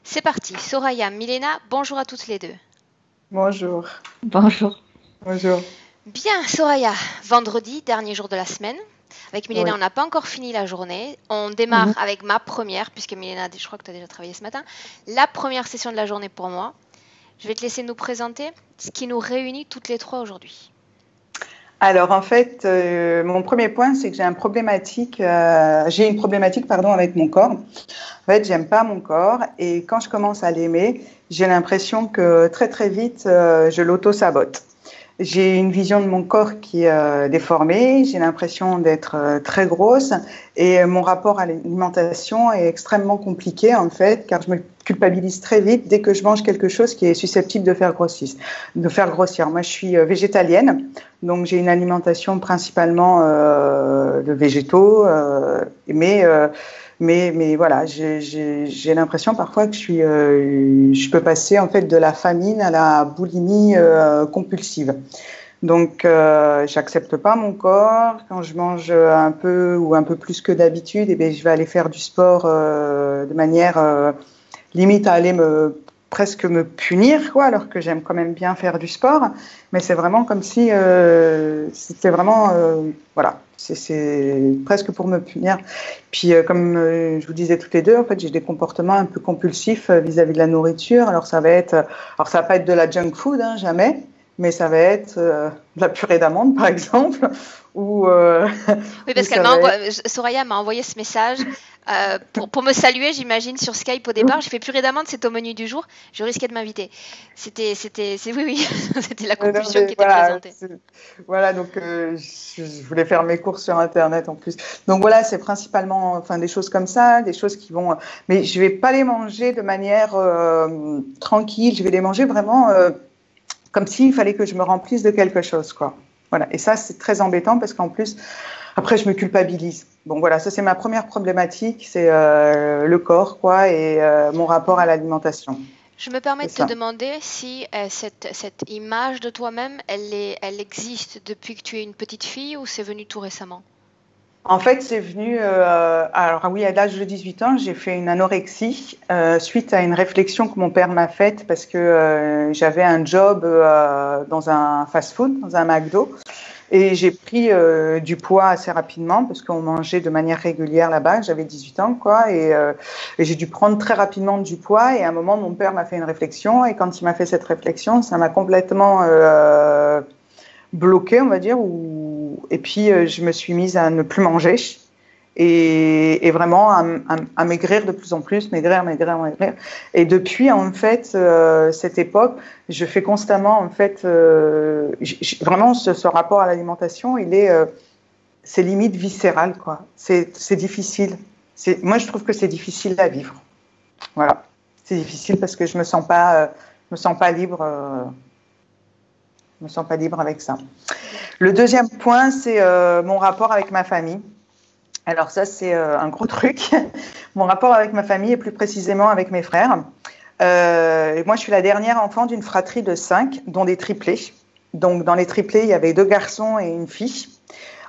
C'est parti. Soraya, Milena, bonjour à toutes les deux. Bonjour. Bonjour. Bonjour. Bien, Soraya, vendredi, dernier jour de la semaine. Avec Milena, Oui. on n'a pas encore fini la journée. On démarre Mhm. avec ma première, puisque Milena, je crois que tu as déjà travaillé ce matin. La première session de la journée pour moi. Je vais te laisser nous présenter ce qui nous réunit toutes les trois aujourd'hui. Alors en fait, mon premier point, c'est que j'ai une problématique pardon avec mon corps. En fait, j'aime pas mon corps et quand je commence à l'aimer, j'ai l'impression que très très vite, je l'auto-sabote. J'ai une vision de mon corps qui est déformée, j'ai l'impression d'être très grosse et mon rapport à l'alimentation est extrêmement compliqué en fait, car je me culpabilise très vite dès que je mange quelque chose qui est susceptible de faire grossir. Moi, je suis végétalienne, donc j'ai une alimentation principalement de végétaux, mais voilà, j'ai l'impression parfois que je peux passer en fait de la famine à la boulimie compulsive. Donc, j'accepte pas mon corps. Quand je mange un peu ou un peu plus que d'habitude, eh bien, je vais aller faire du sport de manière limite à aller presque me punir, quoi, alors que j'aime quand même bien faire du sport. Mais c'est vraiment comme si c'était vraiment, voilà, c'est presque pour me punir. Puis, comme je vous disais toutes les deux, en fait, j'ai des comportements un peu compulsifs vis-à-vis de la nourriture. Alors, alors ça va pas être de la junk food, hein, jamais. Mais ça va être de la purée d'amande, par exemple, ou, euh, Oui, ou parce qu'elle ça m'a va envoyé, être... Soraya m'a envoyé ce message pour me saluer, j'imagine, sur Skype au départ. Je fais purée d'amande, c'est au menu du jour. Je risquais de m'inviter. Oui, oui, c'était la Non, compulsion mais qui était présentée. voilà, donc je voulais faire mes courses sur Internet en plus. Donc voilà, c'est principalement enfin, des choses comme ça, des choses qui vont... mais je vais pas les manger de manière tranquille, je vais les manger vraiment comme s'il fallait que je me remplisse de quelque chose, quoi. Voilà, et ça, c'est très embêtant parce qu'en plus, après, je me culpabilise. Bon, voilà, ça, c'est ma première problématique, c'est le corps, quoi, et mon rapport à l'alimentation. Je me permets C'est de te ça. demander si cette image de toi-même, elle existe depuis que tu es une petite fille ou c'est venu tout récemment? En fait, c'est venu. Alors, ah oui, à l'âge de 18 ans, j'ai fait une anorexie suite à une réflexion que mon père m'a faite parce que j'avais un job dans un fast-food, dans un McDo. Et j'ai pris du poids assez rapidement parce qu'on mangeait de manière régulière là-bas. J'avais 18 ans, quoi. Et j'ai dû prendre très rapidement du poids. Et à un moment, mon père m'a fait une réflexion. Et quand il m'a fait cette réflexion, ça m'a complètement bloquée, on va dire. Et puis, je me suis mise à ne plus manger et vraiment à maigrir de plus en plus, maigrir. Et depuis, en fait, cette époque, je fais constamment, en fait, vraiment ce rapport à l'alimentation, c'est limite viscéral, quoi. C'est difficile. Moi, je trouve que c'est difficile à vivre. Voilà. C'est difficile parce que je me sens pas libre, je me sens pas libre avec ça. Le deuxième point, c'est mon rapport avec ma famille. Alors ça, c'est un gros truc. Mon rapport avec ma famille et plus précisément avec mes frères. Et moi, je suis la dernière enfant d'une fratrie de 5, dont des triplés. Donc, dans les triplés, il y avait 2 garçons et une fille.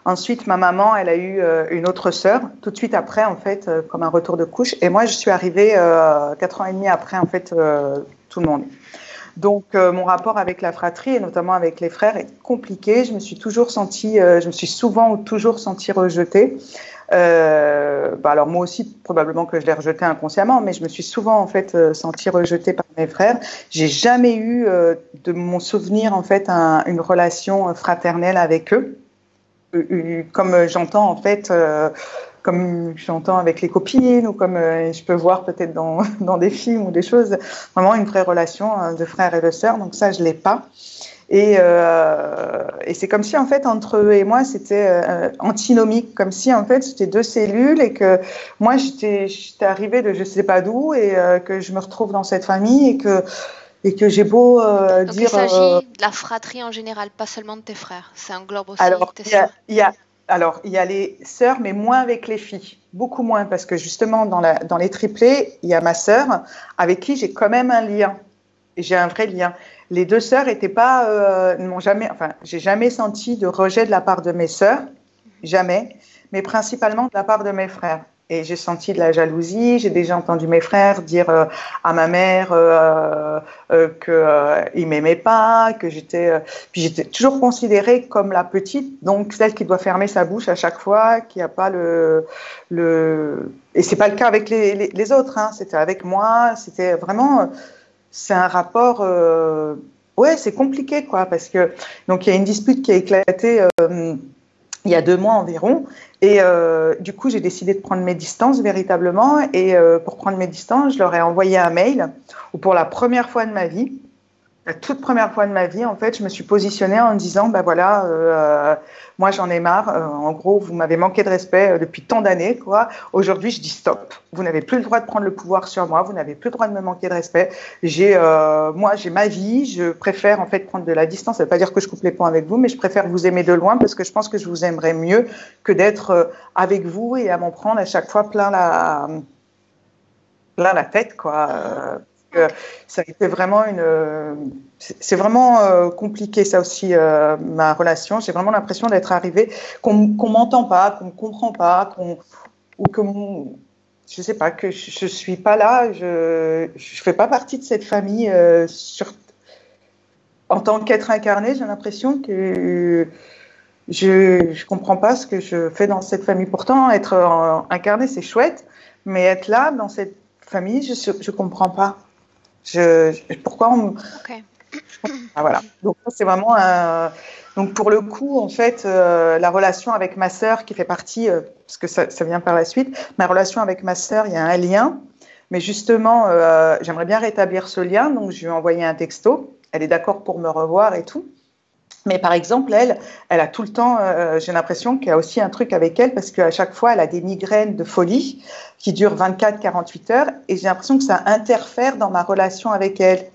Ensuite, ma maman, elle a eu une autre sœur, tout de suite après, en fait, comme un retour de couche. Et moi, je suis arrivée 4 ans et demi après, en fait, tout le monde. Donc, mon rapport avec la fratrie et notamment avec les frères est compliqué. Je me suis souvent ou toujours sentie rejetée. Alors moi aussi, probablement que je l'ai rejeté inconsciemment, mais je me suis souvent en fait sentie rejetée par mes frères. J'ai jamais eu de mon souvenir en fait une relation fraternelle avec eux, comme j'entends en fait. Comme j'entends avec les copines ou comme je peux voir peut-être dans des films ou des choses, vraiment une vraie relation de frères et de sœurs. Donc ça, je l'ai pas. Et c'est comme si en fait entre eux et moi c'était antinomique, comme si en fait c'était 2 cellules et que moi j'étais arrivée de je sais pas d'où et que je me retrouve dans cette famille et que j'ai beau Donc il dire s'agit de la fratrie en général, pas seulement de tes frères. Ça englobe aussi alors tes sœurs. il y a les sœurs mais moins avec les filles, beaucoup moins parce que justement dans les triplés il y a ma sœur avec qui j'ai quand même un lien. J'ai un vrai lien. Les 2 sœurs étaient pas, n'ont jamais, enfin, j'ai jamais senti de rejet de la part de mes sœurs, jamais, mais principalement de la part de mes frères. Et j'ai senti de la jalousie. J'ai déjà entendu mes frères dire à ma mère qu'ils m'aimaient pas, que j'étais. Puis j'étais toujours considérée comme la petite, donc celle qui doit fermer sa bouche à chaque fois, qui a pas le. Et c'est pas le cas avec les autres. Hein. C'était avec moi. C'était vraiment. C'est un rapport. Ouais, c'est compliqué, quoi, parce que donc il y a une dispute qui a éclaté il y a 2 mois environ, et du coup j'ai décidé de prendre mes distances véritablement, et pour prendre mes distances, je leur ai envoyé un mail où pour la première fois de ma vie, la toute première fois de ma vie, en fait, je me suis positionnée en disant, ben voilà, moi j'en ai marre. En gros, vous m'avez manqué de respect depuis tant d'années, quoi. Aujourd'hui, je dis stop. Vous n'avez plus le droit de prendre le pouvoir sur moi. Vous n'avez plus le droit de me manquer de respect. Moi, j'ai ma vie. Je préfère en fait prendre de la distance. Ça ne veut pas dire que je coupe les ponts avec vous, mais je préfère vous aimer de loin parce que je pense que je vous aimerais mieux que d'être avec vous et à m'en prendre à chaque fois plein la tête, quoi. Ça a été vraiment c'est vraiment compliqué, ça aussi, ma relation. J'ai vraiment l'impression d'être arrivée, qu'on m'entend pas, qu'on me comprend pas, ou que je sais pas, que je suis pas là, je fais pas partie de cette famille. En tant qu'être incarné, j'ai l'impression que je comprends pas ce que je fais dans cette famille. Pourtant, être incarné, c'est chouette, mais être là, dans cette famille, je comprends pas. Pourquoi on... Ok. Ah, voilà. Donc c'est vraiment donc pour le coup, en fait, la relation avec ma sœur qui fait partie, parce que ça vient par la suite, ma relation avec ma sœur, il y a un lien, mais justement, j'aimerais bien rétablir ce lien, donc je lui ai envoyé un texto. Elle est d'accord pour me revoir et tout. Mais par exemple, elle a tout le temps, j'ai l'impression qu'il y a aussi un truc avec elle, parce qu'à chaque fois, elle a des migraines de folie qui durent 24-48 heures, et j'ai l'impression que ça interfère dans ma relation avec elle.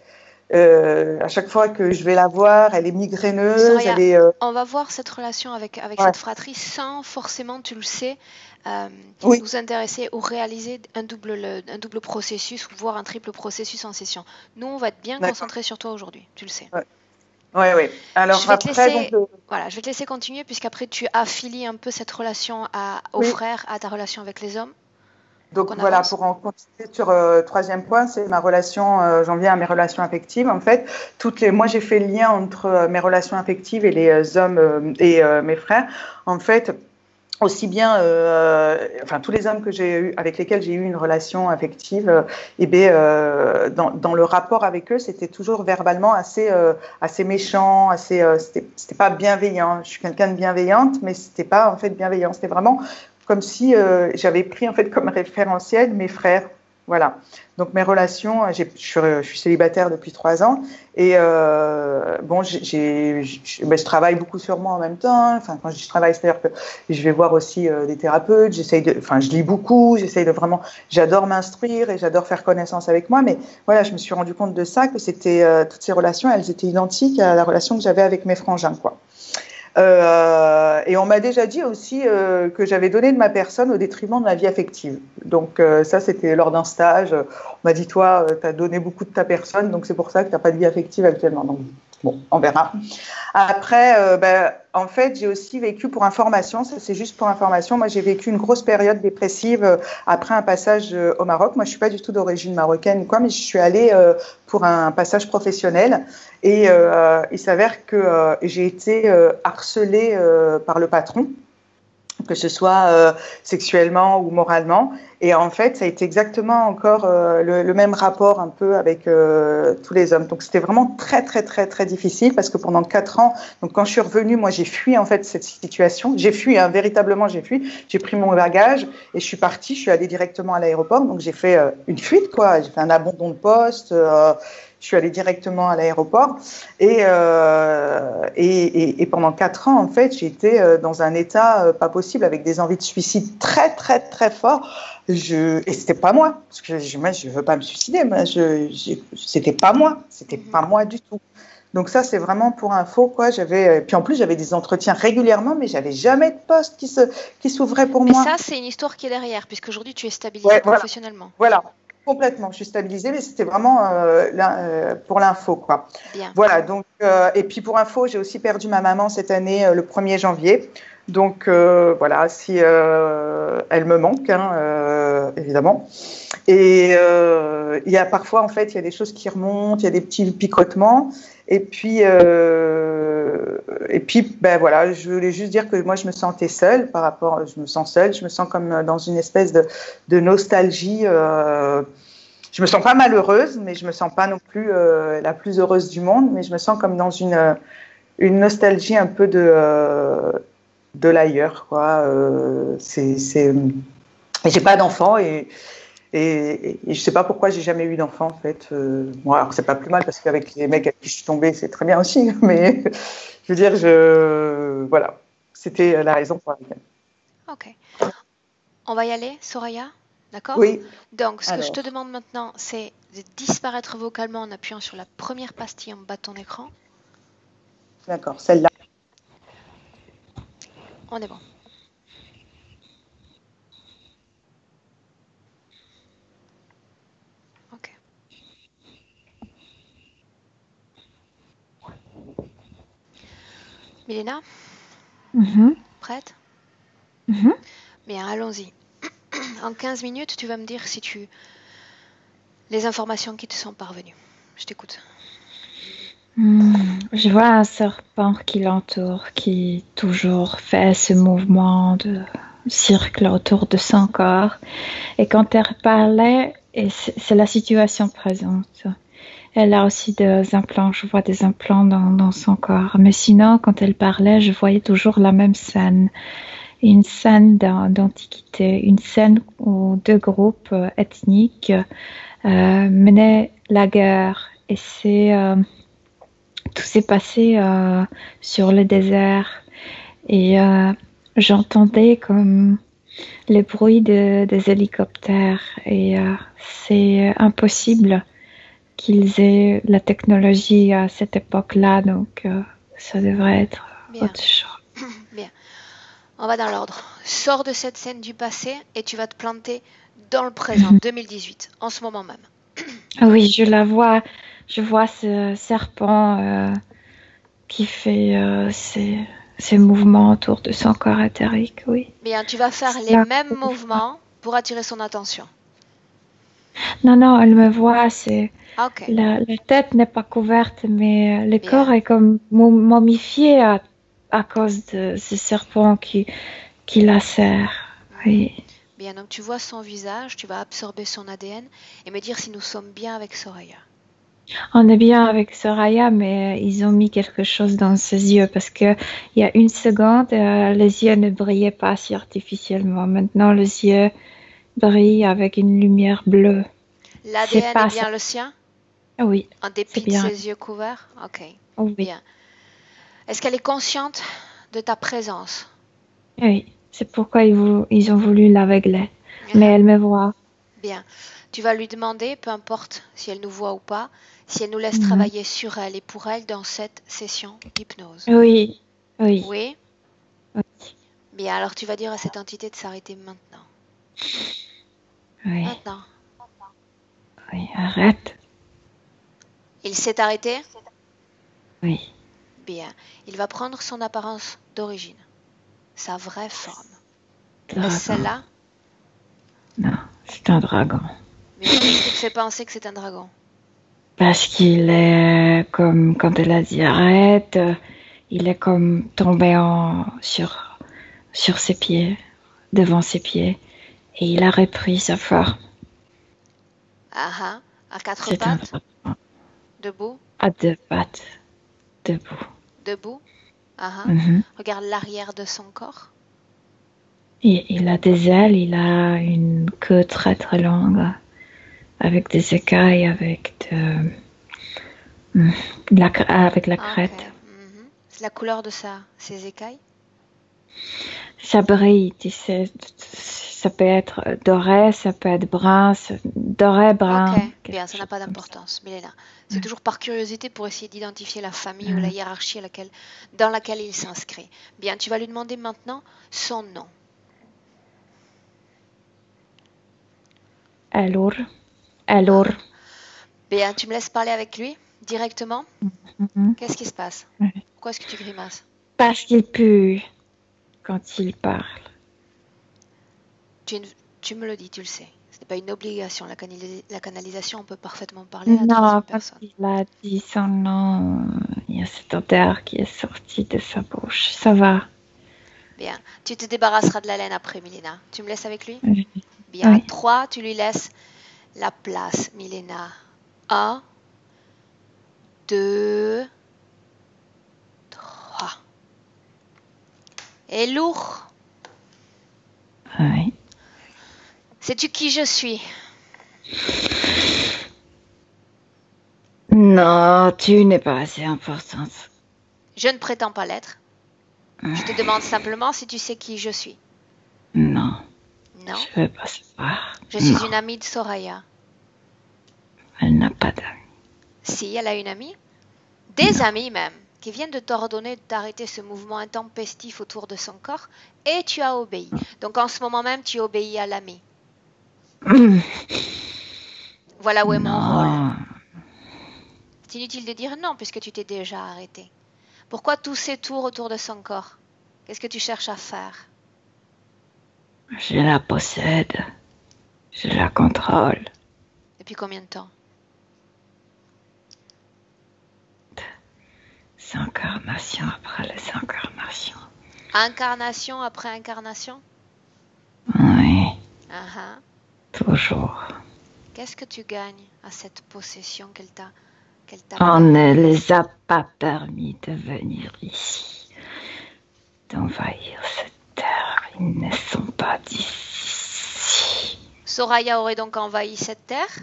À chaque fois que je vais la voir, elle est migraineuse. Soraya, on va voir cette relation avec Ouais. cette fratrie sans forcément, tu le sais, Oui, nous intéresser ou réaliser un double processus ou voire un triple processus en session. Nous, on va être bien d'accord. concentrés sur toi aujourd'hui, tu le sais. Ouais. Ouais, ouais. Alors Je vais te après, laisser, donc, voilà, je vais te laisser continuer puisqu'après tu affilies un peu cette relation aux oui. frères à ta relation avec les hommes. Donc Donc on voilà, avance. pour en continuer sur troisième point, c'est ma relation, j'en viens à mes relations affectives. En fait, moi j'ai fait le lien entre mes relations affectives et les hommes et mes frères. En fait, aussi bien, enfin tous les hommes que j'ai eu, avec lesquels j'ai eu une relation affective, dans le rapport avec eux, c'était toujours verbalement assez méchant, c'était pas bienveillant. Je suis quelqu'un de bienveillante, mais c'était pas en fait bienveillant. C'était vraiment comme si j'avais pris en fait comme référentiel mes frères. Voilà. Donc mes relations, je suis célibataire depuis 3 ans et bon, je travaille beaucoup sur moi en même temps. Enfin, quand je travaille, c'est-à-dire que je vais voir aussi des thérapeutes. Je lis beaucoup. J'adore m'instruire et j'adore faire connaissance avec moi. Mais voilà, je me suis rendu compte de ça, que c'était toutes ces relations, elles étaient identiques à la relation que j'avais avec mes frangins, quoi. Et on m'a déjà dit aussi que j'avais donné de ma personne au détriment de ma vie affective. Donc ça, c'était lors d'un stage. On m'a dit, toi, tu as donné beaucoup de ta personne, donc c'est pour ça que tu n'as pas de vie affective actuellement. Donc, bon, on verra. Après, en fait, j'ai aussi vécu, pour information, ça c'est juste pour information, moi j'ai vécu une grosse période dépressive après un passage au Maroc. Moi, je suis pas du tout d'origine marocaine ou quoi, mais je suis allée pour un passage professionnel. Et il s'avère que j'ai été harcelée par le patron, que ce soit sexuellement ou moralement. Et en fait, ça a été exactement encore le même rapport un peu avec tous les hommes. Donc, c'était vraiment très, très, très, très difficile parce que pendant 4 ans, donc quand je suis revenue, moi, j'ai fui en fait cette situation. J'ai fui, hein, véritablement, j'ai fui. J'ai pris mon bagage et je suis partie. Je suis allée directement à l'aéroport. Donc, j'ai fait une fuite, quoi. J'ai fait un abandon de poste. Je suis allée directement à l'aéroport et pendant 4 ans, en fait, j'étais dans un état pas possible avec des envies de suicide très, très, très forts. Et c'était pas moi, parce que je veux pas me suicider, mais c'était pas moi du tout. Donc ça, c'est vraiment pour info, quoi. Puis en plus, j'avais des entretiens régulièrement, mais j'avais jamais de poste qui s'ouvrait pour moi. Mais ça, c'est une histoire qui est derrière, puisqu'aujourd'hui, tu es stabilisée Ouais, professionnellement. Voilà. Complètement, je suis stabilisée, mais c'était vraiment pour l'info, quoi. Bien. Voilà, donc, et puis pour info, j'ai aussi perdu ma maman cette année, le 1er janvier. Donc voilà, si elle me manque, évidemment. Et il y a parfois, en fait, il y a des choses qui remontent, il y a des petits picotements. Et puis, ben voilà, je voulais juste dire que moi, je me sentais seule par rapport, je me sens seule, je me sens comme dans une espèce de nostalgie. Je me sens pas malheureuse, mais je me sens pas non plus la plus heureuse du monde, mais je me sens comme dans une nostalgie un peu de l'ailleurs, quoi. Et j'ai pas d'enfant et je sais pas pourquoi j'ai jamais eu d'enfant en fait. Bon, alors c'est pas plus mal parce qu'avec les mecs à qui je suis tombée, c'est très bien aussi, mais je veux dire, voilà, c'était la raison pour laquelle. Ok. On va y aller, Soraya? D'accord? Oui, Donc, ce que je te alors, demande maintenant, c'est de disparaître vocalement en appuyant sur la première pastille en bas de ton écran. d'accord, celle-là. On est bon. Ok. Milena, Mhm, prête? mhm. Bien, allons-y. En 15 minutes, tu vas me dire si tu... les informations qui te sont parvenues. Je t'écoute. Je vois un serpent qui l'entoure, qui toujours fait ce mouvement de cercle autour de son corps. Et quand elle parlait, et c'est la situation présente. Elle a aussi des implants, je vois des implants dans son corps. Mais sinon, quand elle parlait, je voyais toujours la même scène. Une scène d'antiquité, une scène où deux groupes ethniques menaient la guerre. Et tout s'est passé sur le désert. Et j'entendais comme les bruits des hélicoptères. Et c'est impossible qu'ils aient la technologie à cette époque-là, donc ça devrait être Bien. autre chose. Bien. On va dans l'ordre. Sors de cette scène du passé et tu vas te planter dans le présent, 2018, en ce moment même. Oui, je vois ce serpent qui fait ses mouvements autour de son corps éthérique, oui. Bien, tu vas faire les Là, mêmes mouvements pour attirer son attention. non, non, elle me voit, c'est Ah, ok. la tête n'est pas couverte, mais le corps Bien. est comme momifié à cause de ce serpent qui la serre. Oui. Bien, donc tu vois son visage, tu vas absorber son ADN et me dire si nous sommes bien avec Soraya. On est bien avec Soraya, mais ils ont mis quelque chose dans ses yeux parce que il y a une seconde, les yeux ne brillaient pas si artificiellement. Maintenant, les yeux brillent avec une lumière bleue. C'est L'ADN est pas ça. bien le sien, Oui, en c'est dépit de bien. ses yeux couverts? Ok. Oui, Bien. Est-ce qu'elle est consciente de ta présence? oui. C'est pourquoi ils ont voulu l'aveugler. Mais Uh-huh. elle me voit. Bien. Tu vas lui demander, peu importe si elle nous voit ou pas, si elle nous laisse Mhm. travailler sur elle et pour elle dans cette session d'hypnose. Oui, oui, Oui? oui, Bien, alors tu vas dire à cette entité de s'arrêter maintenant. oui, Maintenant. oui. Arrête. Il s'est arrêté? Oui. Bien. Il va prendre son apparence d'origine, sa vraie forme. Est-ce Dragon. celle-là? Non, c'est un dragon. Bien. Qu'est-ce qui te fait penser que c'est un dragon? Parce qu'il est comme quand elle a dit arrête, il est comme tombé sur ses pieds, devant ses pieds, et il a repris sa forme. Ah ah. À quatre C'est un pattes? dragon Debout? à deux pattes, debout. Debout? Ah ah. Mhm. Regarde l'arrière de son corps. Et il a des ailes, il a une queue très très longue, avec des écailles, avec la Ah, ok. crête. Mhm. C'est la couleur de ses écailles? Ça brille, tu sais, ça peut être doré, ça peut être brun, doré, Ok, brun, bien, quelque ça n'a chose pas comme ça. d'importance, Milena. C'est Ouais. toujours par curiosité pour essayer d'identifier la famille ou la Ouais. hiérarchie dans laquelle il s'inscrit. Bien, tu vas lui demander maintenant son nom. Alors, alors, Ah. Bien, tu me laisses parler avec lui directement? mhm. Qu'est-ce qui se passe? Ouais. Pourquoi est-ce que tu grimaces? Parce qu'il pue, quand il parle. Tu me le dis, tu le sais. Ce n'est pas une obligation. La canalisation, on peut parfaitement parler à la Non, troisième quand personne. il a dit son nom, il y a cette odeur qui est sortie de sa bouche. Ça va. Bien. Tu te débarrasseras de la laine après, Milena. Tu me laisses avec lui? Oui. Bien. À Oui. 3, tu lui laisses la place, Milena. 1, 2, 3. Et lourd. Oui. Sais-tu qui je suis? Non, tu n'es pas assez importante. Je ne prétends pas l'être. Je te demande simplement si tu sais qui je suis. Non, Non. je veux pas savoir. Je suis Non, une amie de Soraya. elle n'a pas d'amis. Si, elle a une amie. Des amis même, qui viennent de t'ordonner d'arrêter ce mouvement intempestif autour de son corps, et tu as obéi. Donc en ce moment même, tu obéis à l'ami. Voilà où est mon rôle. Non, C'est inutile de dire non, puisque tu t'es déjà arrêté. Pourquoi tous ces tours autour de son corps? Qu'est-ce que tu cherches à faire? je la possède. Je la contrôle. Depuis combien de temps? 5 incarnations après les incarnations. Incarnation après incarnation? Oui, Ah, toujours. Qu'est-ce que tu gagnes à cette possession qu'elle t'a On ne les a pas permis de venir ici, d'envahir cette terre. Ils ne sont pas d'ici. Soraya aurait donc envahi cette terre?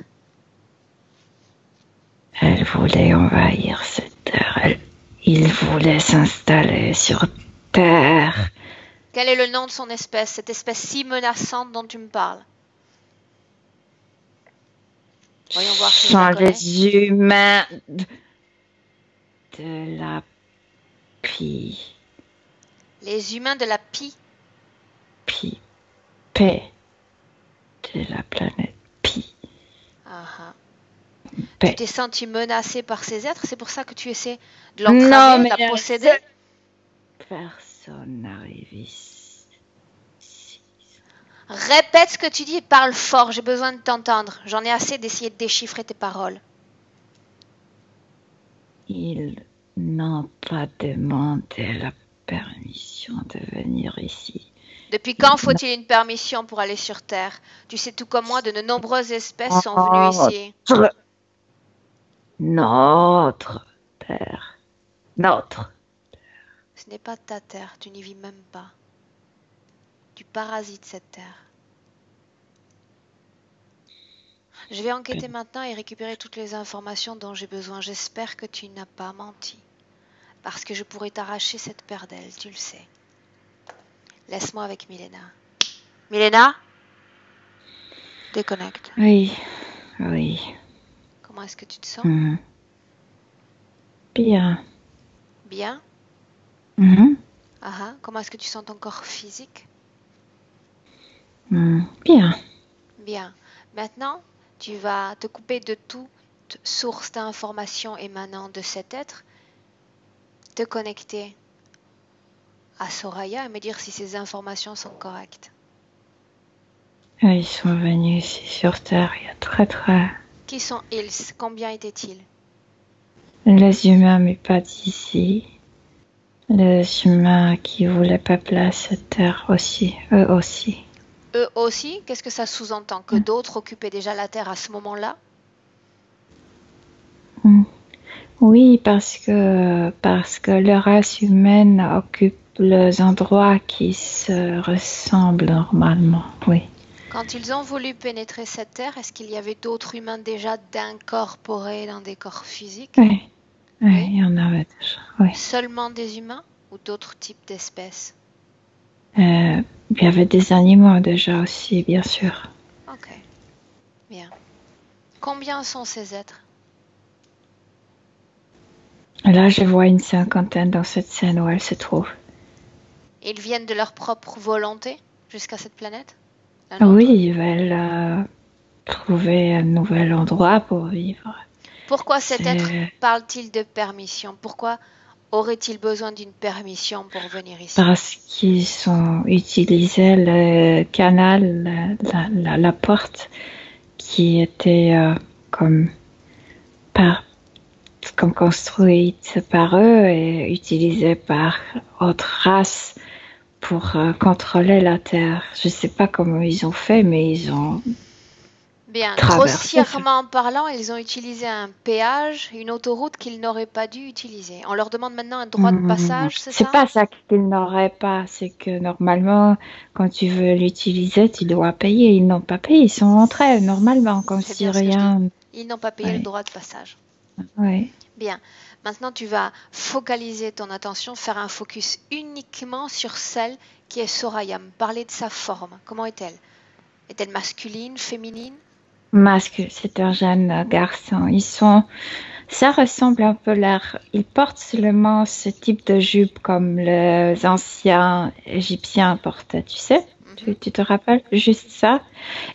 Elle voulait envahir cette terre. Il voulait s'installer sur terre. Quel est le nom de son espèce, cette espèce si menaçante dont tu me parles? Voyons voir si je la Sont connais. les humains de la Pi. Les humains de la Pi. Pi. Paix de la planète Pi. Ah, Paix. Tu t'es senti menacé par ces êtres, c'est pour ça que tu essaies de Non, l'entraver, de mais la posséder? personne n'arrive ici. Répète ce que tu dis et parle fort, j'ai besoin de t'entendre. J'en ai assez d'essayer de déchiffrer tes paroles. Ils n'ont pas demandé la permission de venir ici. Depuis quand faut-il une permission pour aller sur Terre? Tu sais tout comme moi, de nombreuses espèces sont venues ici. Notre terre. Notre. Ce n'est pas ta Terre, tu n'y vis même pas. Tu parasites cette Terre. Je vais enquêter maintenant et récupérer toutes les informations dont j'ai besoin. J'espère que tu n'as pas menti. Parce que je pourrais t'arracher cette paire d'ailes, tu le sais. Laisse-moi avec Milena. Milena? Déconnecte. Oui, oui. Comment est-ce que tu te sens? Bien. Bien? Comment est-ce que tu sens ton corps physique? Bien. Bien. Maintenant, tu vas te couper de toute source d'information émanant de cet être, te connecter à Soraya et me dire si ces informations sont correctes. Ils sont venus ici sur Terre il y a très... Qui sont ils? Combien étaient-ils? Les humains, mais pas d'ici. Les humains qui voulaient peupler cette Terre aussi, eux aussi. Eux aussi? Qu'est-ce que ça sous-entend? Que d'autres occupaient déjà la Terre à ce moment-là? Oui, parce que la race humaine occupe les endroits qui se ressemblent normalement, oui. Quand ils ont voulu pénétrer cette Terre, est-ce qu'il y avait d'autres humains déjà d'incorporés dans des corps physiques? Oui, il y en avait déjà, oui. Seulement des humains ou d'autres types d'espèces? Il y avait des animaux déjà aussi, bien sûr. Ok, bien. Combien sont ces êtres? Là, je vois une 50aine dans cette scène où elle se trouve. Ils viennent de leur propre volonté jusqu'à cette planète? Oui, ils veulent trouver un nouvel endroit pour vivre. Pourquoi cet être parle-t-il de permission? Pourquoi Aurait-il besoin d'une permission pour venir ici? Parce qu'ils ont utilisé le canal, la porte qui était comme, comme construite par eux et utilisée par autre race pour contrôler la Terre. Je ne sais pas comment ils ont fait, mais ils ont Bien, traversé. grossièrement parlant, ils ont utilisé un péage, une autoroute qu'ils n'auraient pas dû utiliser. On leur demande maintenant un droit de passage, c'est C'est ça? pas ça qu'ils n'auraient pas, c'est que normalement, quand tu veux l'utiliser, tu dois payer. Ils n'ont pas payé, ils sont entrés normalement, comme C'est si bien ce que je dis. rien. Ils n'ont pas payé le Ouais, droit de passage. ouais. Bien, maintenant tu vas focaliser ton attention, faire un focus uniquement sur celle qui est Soraya. Me parler de sa forme. Comment est-elle? Est-elle masculine, féminine? Masque, c'est un jeune garçon. Ça ressemble un peu l'air. Ils portent seulement ce type de jupe comme les anciens Égyptiens portaient, tu sais? Tu te rappelles? Juste ça.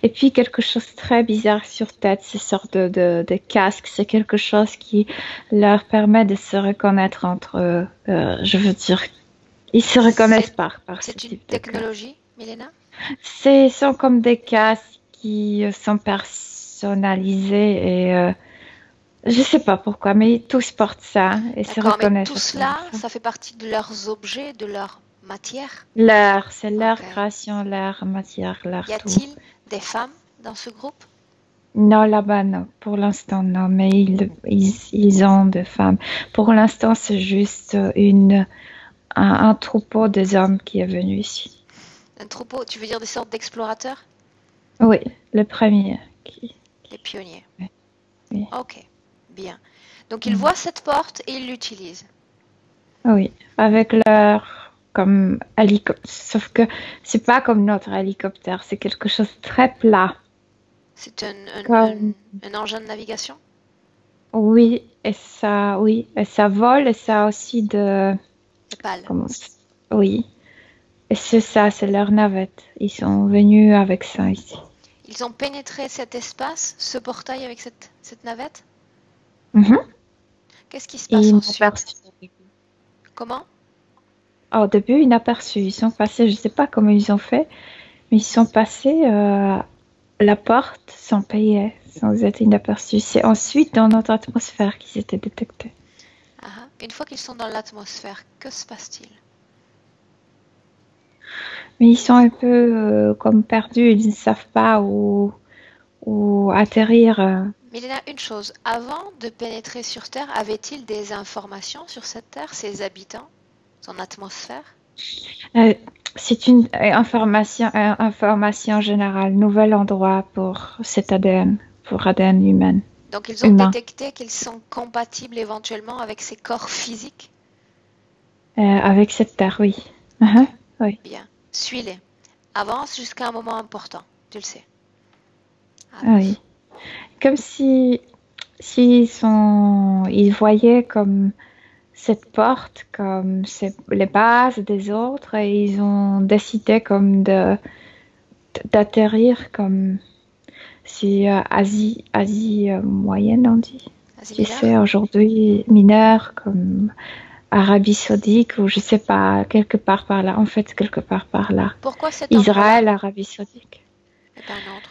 Et puis quelque chose de très bizarre sur tête, ces sortes de casques. C'est quelque chose qui leur permet de se reconnaître entre eux. Je veux dire, ils se reconnaissent par ce C'est une type de casque. technologie, Milena? Ce sont comme des casques qui sont personnalisés et je sais pas pourquoi, mais tous portent ça et se D'accord, mais reconnaissent. tout cela, ça fait partie de leurs objets, de leur matière? C'est leur Ok. création, leur matière, leur Y tout. a-t-il des femmes dans ce groupe? Non, là-bas, non. Pour l'instant, non. Mais ils ont des femmes. Pour l'instant, c'est juste un troupeau des hommes qui est venu ici. Un troupeau, tu veux dire des sortes d'explorateurs? Oui, le premier. Les pionniers. Oui. Ok, bien. Donc ils voient cette porte et ils l'utilisent. Oui, avec leur comme hélicoptère. Sauf que c'est pas comme notre hélicoptère, c'est quelque chose de très plat. C'est un Comme engin de navigation? oui, et ça vole et ça a aussi Des pales. oui. Et c'est ça, c'est leur navette. Ils sont venus avec ça ici. Ils ont pénétré cet espace, ce portail avec cette navette? Mhm. Qu'est-ce qui se Et passe ils m'ont ensuite? aperçu. Comment? Au début, inaperçus. Ils sont passés, je sais pas comment ils ont fait, mais ils sont passés la porte sans payer, sans être inaperçus. C'est ensuite dans notre atmosphère qu'ils étaient détectés. Ah, une fois qu'ils sont dans l'atmosphère, que se passe-t-il? Mais ils sont un peu comme perdus, ils ne savent pas où atterrir. Milena, une chose, avant de pénétrer sur Terre, avait-il des informations sur cette Terre, ses habitants, son atmosphère? C'est une information générale, nouvel endroit pour cet ADN, pour ADN humain. Donc ils ont détecté qu'ils sont compatibles éventuellement avec ces corps physiques? Avec cette Terre, oui. Oui. Bien, suis-les. Avance jusqu'à un moment important, tu le sais. Oui. Comme ils voyaient comme cette porte, comme les bases des autres, et ils ont décidé comme d'atterrir comme si Asie moyenne, on dit. Tu sais, aujourd'hui, mineur, comme Arabie Saoudite, ou je sais pas, quelque part par là. En fait, quelque part par là. Pourquoi cet Israël, Arabie Saoudite. Et pas un autre?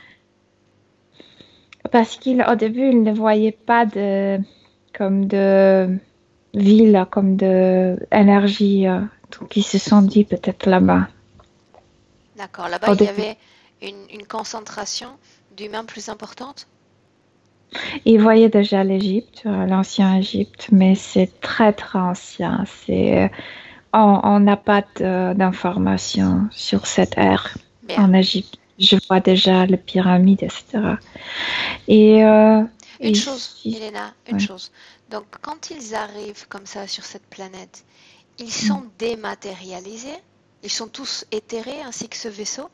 Parce qu'au début, ils ne voyaient pas de ville, comme de énergie. Donc, ils se sont dit peut-être là-bas. D'accord. Là-bas, il y avait une concentration d'humains plus importante? Ils voyaient déjà l'Égypte, l'ancien Égypte, mais c'est très, très ancien. On n'a pas d'informations sur cette ère en Égypte. Je vois déjà les pyramides, etc. Une chose, Milena, une chose. Donc, quand ils arrivent comme ça sur cette planète, ils sont dématérialisés? Ils sont tous éthérés ainsi que ce vaisseau?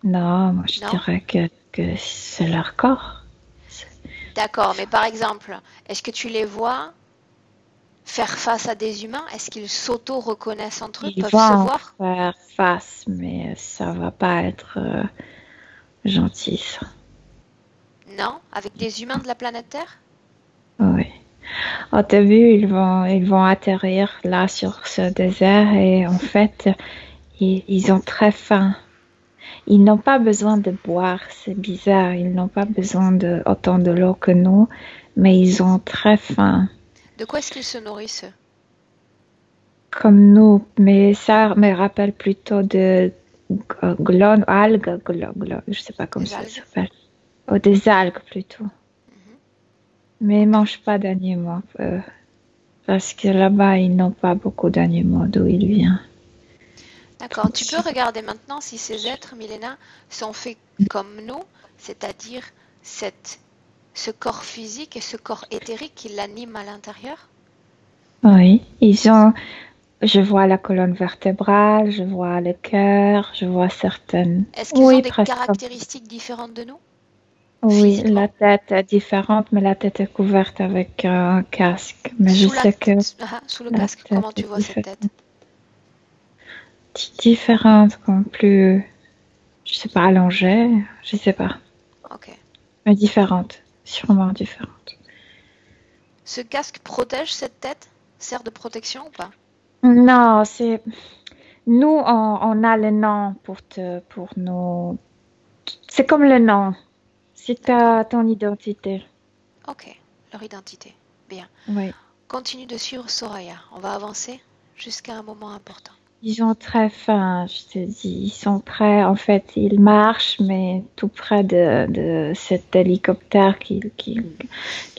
Non, moi je dirais que c'est leur corps. D'accord, mais par exemple, est-ce que tu les vois faire face à des humains? Est-ce qu'ils s'auto-reconnaissent entre eux? Ils Peuvent vont se voir? faire face, mais ça va pas être gentil, ça. Non? Avec des humains de la planète Terre? Oui. Au début, ils vont atterrir là sur ce désert et en fait, ils ont très faim. Ils n'ont pas besoin de boire, c'est bizarre. Ils n'ont pas besoin de autant de l'eau que nous, mais ils ont très faim, De quoi est-ce qu'ils se nourrissent? comme nous. Mais ça me rappelle plutôt de algues, je sais pas comment Des ça algues? s'appelle. Oh, des algues plutôt. Mhm. Mais ils mangent pas d'animaux, parce que là-bas, ils n'ont pas beaucoup d'animaux d'où ils viennent. D'accord. Tu peux regarder maintenant si ces êtres, Milena, sont faits comme nous, c'est-à-dire ce corps physique et ce corps éthérique qui l'anime à l'intérieur? Oui, je vois la colonne vertébrale, je vois le cœur, je vois certaines. Est-ce qu'ils ont Oui, des presque. caractéristiques différentes de nous, Oui, la physiquement? tête est différente, mais la tête est couverte avec un casque. Mais je sais que Sous le la casque, tête comment tu est vois cette tête? différente, comme plus, je sais pas, allongée, je sais pas, Ok. mais différente, sûrement différente. Ce casque protège cette tête? Sert de protection ou pas? Non, nous, on a le nom pour nous. C'est comme le nom. C'est D'accord. ton identité. Ok. Leur identité. Bien. Oui. Continue de suivre Soraya. On va avancer jusqu'à un moment important. Ils sont très fins, je te dis. Ils sont prêts, en fait, ils marchent, mais tout près de cet hélicoptère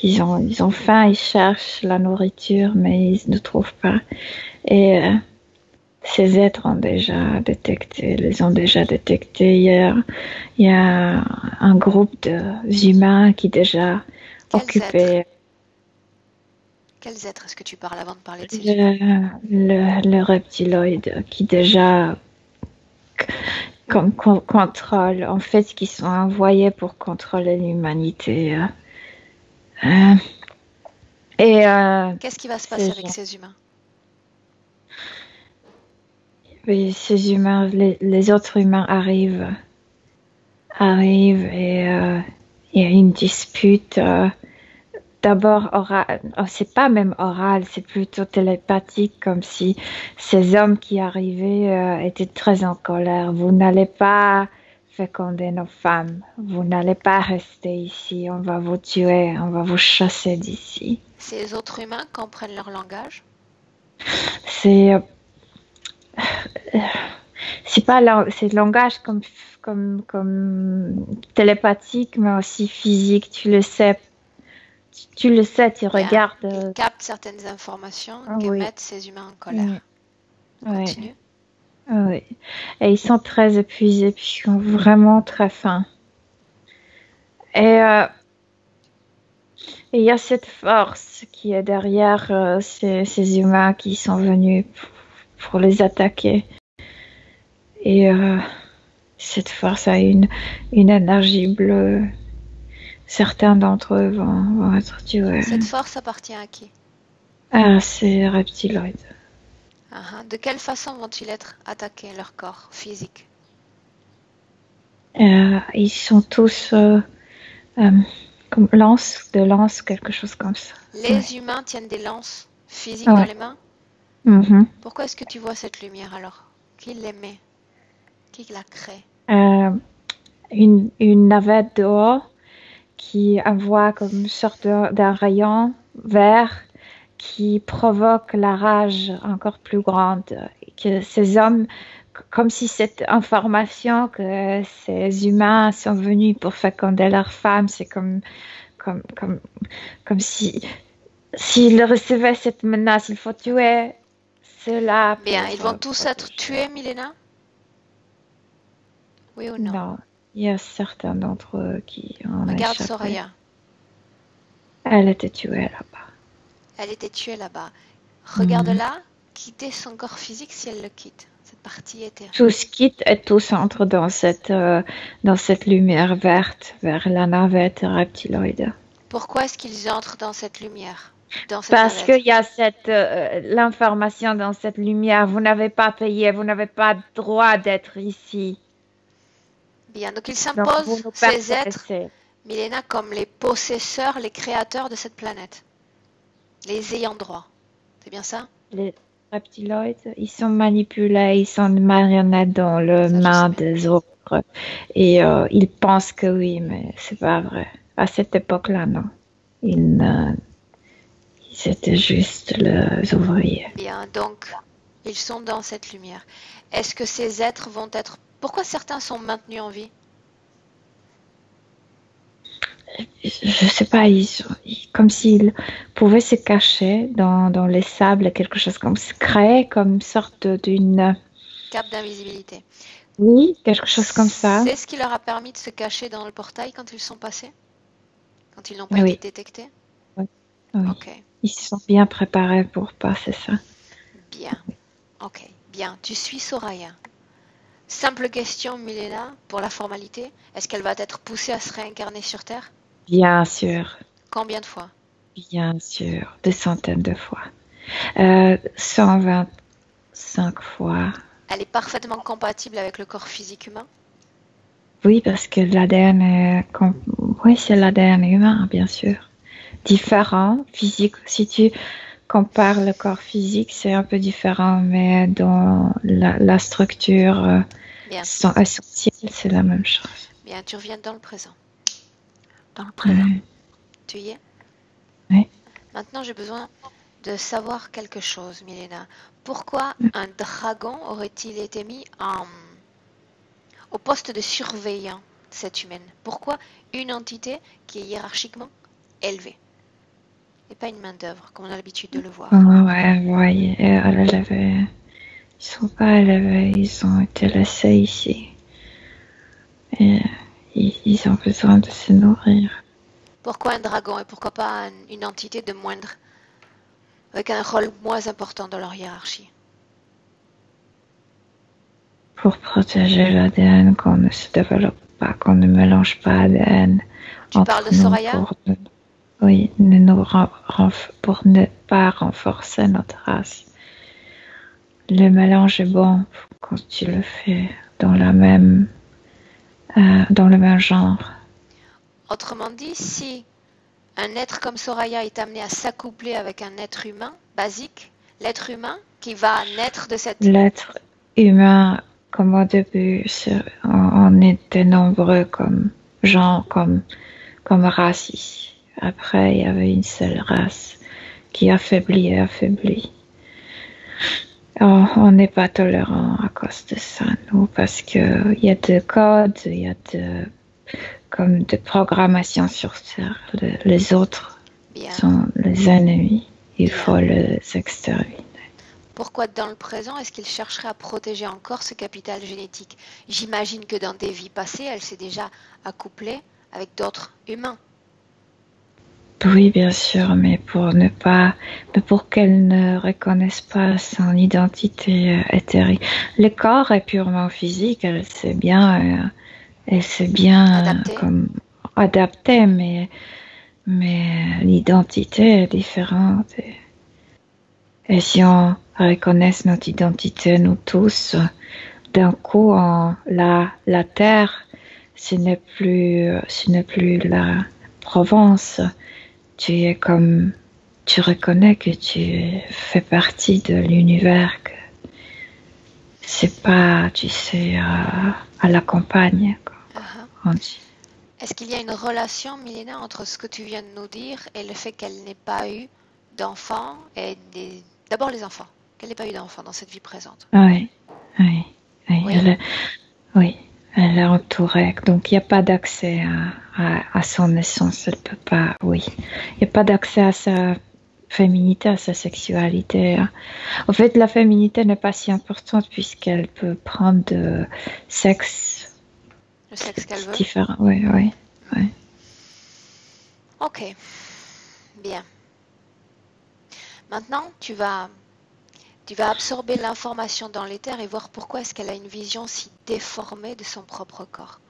ils ont faim, ils cherchent la nourriture, mais ils ne trouvent pas. Et ces êtres les ont déjà détectés hier. Il y a un groupe d'humains qui déjà Quels êtres? occupé Quels êtres est-ce que tu parles avant de parler de ces humains? le reptiloïde qui déjà comme contrôle, en fait, qui sont envoyés pour contrôler l'humanité. Euh, et Qu'est-ce qui va se passer ces avec gens, ces humains? ces humains, les autres humains arrivent et il y a une dispute. D'abord oral, oh, c'est pas même oral, c'est plutôt télépathique, comme si ces hommes qui arrivaient étaient très en colère. Vous n'allez pas féconder nos femmes, vous n'allez pas rester ici, on va vous tuer, on va vous chasser d'ici. Ces autres humains comprennent leur langage? C'est c'est pas c'est langage comme télépathique, mais aussi physique. Tu le sais, tu Bien. regardes. Ils captent certaines informations que Oui, mettent ces humains en oui, colère. oui. Continue. Oui. Et ils sont très épuisés, puis ils ont vraiment très faim. Et il y a cette force qui est derrière ces humains qui sont venus pour les attaquer. Et cette force a une énergie bleue. Certains d'entre eux vont être tués. Cette force appartient à qui? Ah, c'est reptiloïde. De quelle façon vont-ils être attaqués, leur corps physique? Ils sont tous comme lance, quelque chose comme ça. Les humains tiennent des lances physiques dans Ouais. les mains? Mhm. Pourquoi est-ce que tu vois cette lumière alors? Qui l'émet? Qui la crée? Une navette dehors qui envoie comme une sorte d'un rayon vert qui provoque la rage encore plus grande. Que ces hommes, comme si cette information que ces humains sont venus pour féconder leurs femmes, c'est comme, comme, comme si s'ils recevaient cette menace, il faut tuer cela Bien, pour ils vont tous être protéger. tués, Milena? Oui ou non? Non, il y a certains d'entre eux qui ont Regarde échappé. Soraya. Elle était tuée là-bas. Elle était tuée là-bas. Mhm. Regarde-la quitter son corps physique si elle le quitte. Cette partie éthérique. Tous quittent et tous entrent dans cette lumière verte vers la navette reptiloïde. Pourquoi est-ce qu'ils entrent dans cette lumière, dans cette Parce navette? qu'il y a l'information dans cette lumière. Vous n'avez pas payé, vous n'avez pas droit d'être ici. Bien, donc ils Donc vous s'imposent, nous ces êtres, pertenacez. Milena, comme les possesseurs, les créateurs de cette planète. Les ayants droit. C'est bien ça? Les reptiloïdes, ils sont manipulés, ils sont des marionnettes dans les mains des autres. Et ils pensent que oui, mais c'est pas vrai. À cette époque-là, non. Ils étaient juste les ouvriers. Bien, donc, ils sont dans cette lumière. Est-ce que ces êtres vont être... Pourquoi certains sont maintenus en vie? Je sais pas, comme s'ils pouvaient se cacher dans les sables, quelque chose comme se créer comme une sorte d'une... Cape d'invisibilité. Oui, quelque chose comme ça. C'est ce qui leur a permis de se cacher dans le portail quand ils sont passés? Quand ils n'ont pas été détectés? Oui. Ok. Ils se sont bien préparés pour passer ça. Bien. Ok. Bien. Tu suis Soraya. Simple question, Milena, pour la formalité. Est-ce qu'elle va être poussée à se réincarner sur Terre? Bien sûr. Combien de fois? Bien sûr. Des centaines de fois. 125 fois. Elle est parfaitement compatible avec le corps physique humain? Oui, parce que l'ADN est... Oui, c'est l'ADN humain, bien sûr. Différent, physique. Si tu compares le corps physique, c'est un peu différent, mais dans la structure essentielle, c'est la même chose. Bien, tu reviens dans le présent. Dans le présent. Oui. Tu y es? Oui. Maintenant, j'ai besoin de savoir quelque chose, Milena. Pourquoi un dragon aurait-il été mis au poste de surveillant de cette humaine? Pourquoi une entité qui est hiérarchiquement élevée et pas une main-d'œuvre, comme on a l'habitude de le voir? Ouais, vous voyez, ils sont pas élevés, ils ont été laissés ici. Et ils ont besoin de se nourrir. Pourquoi un dragon et pourquoi pas une entité de moindre, avec un rôle moins important dans leur hiérarchie? Pour protéger l'ADN, qu'on ne se développe pas, qu'on ne mélange pas ADN. Tu parles de Soraya? Oui, pour ne pas renforcer notre race. Le mélange est bon quand tu le fais dans le même genre. Autrement dit, si un être comme Soraya est amené à s'accoupler avec un être humain basique, l'être humain qui va naître de cette... L'être humain, comme au début, on était nombreux comme gens, comme race ici. Après, il y avait une seule race qui affaiblit. On n'est pas tolérant à cause de ça, nous, parce qu'il y a des codes, il y a comme de programmation sur Terre. Les autres sont les ennemis. Il faut les exterminer. Pourquoi dans le présent est-ce qu'il chercherait à protéger encore ce capital génétique? J'imagine que dans des vies passées, elle s'est déjà accouplée avec d'autres humains. Oui, bien sûr, mais pour qu'elle ne reconnaisse pas son identité éthérique. Le corps est purement physique, elle s'est bien adaptée, mais l'identité est différente. Et si on reconnaît notre identité, nous tous, d'un coup, la terre, ce n'est plus la Provence. Tu reconnais que tu fais partie de l'univers, que c'est pas, tu sais, à la campagne. Est-ce qu'il y a une relation, Milena, entre ce que tu viens de nous dire et le fait qu'elle n'ait pas eu d'enfants et d'abord les enfants, qu'elle n'ait pas eu d'enfants dans cette vie présente? Oui. Elle est entourée, donc il n'y a pas d'accès à son essence, elle peut pas, il n'y a pas d'accès à sa féminité, à sa sexualité. En fait, la féminité n'est pas si importante puisqu'elle peut prendre de sexe. Le sexe qu'elle veut. Différent, oui. Ok, bien. Maintenant, tu vas absorber l'information dans l'éther et voir pourquoi est-ce qu'elle a une vision si déformée de son propre corps.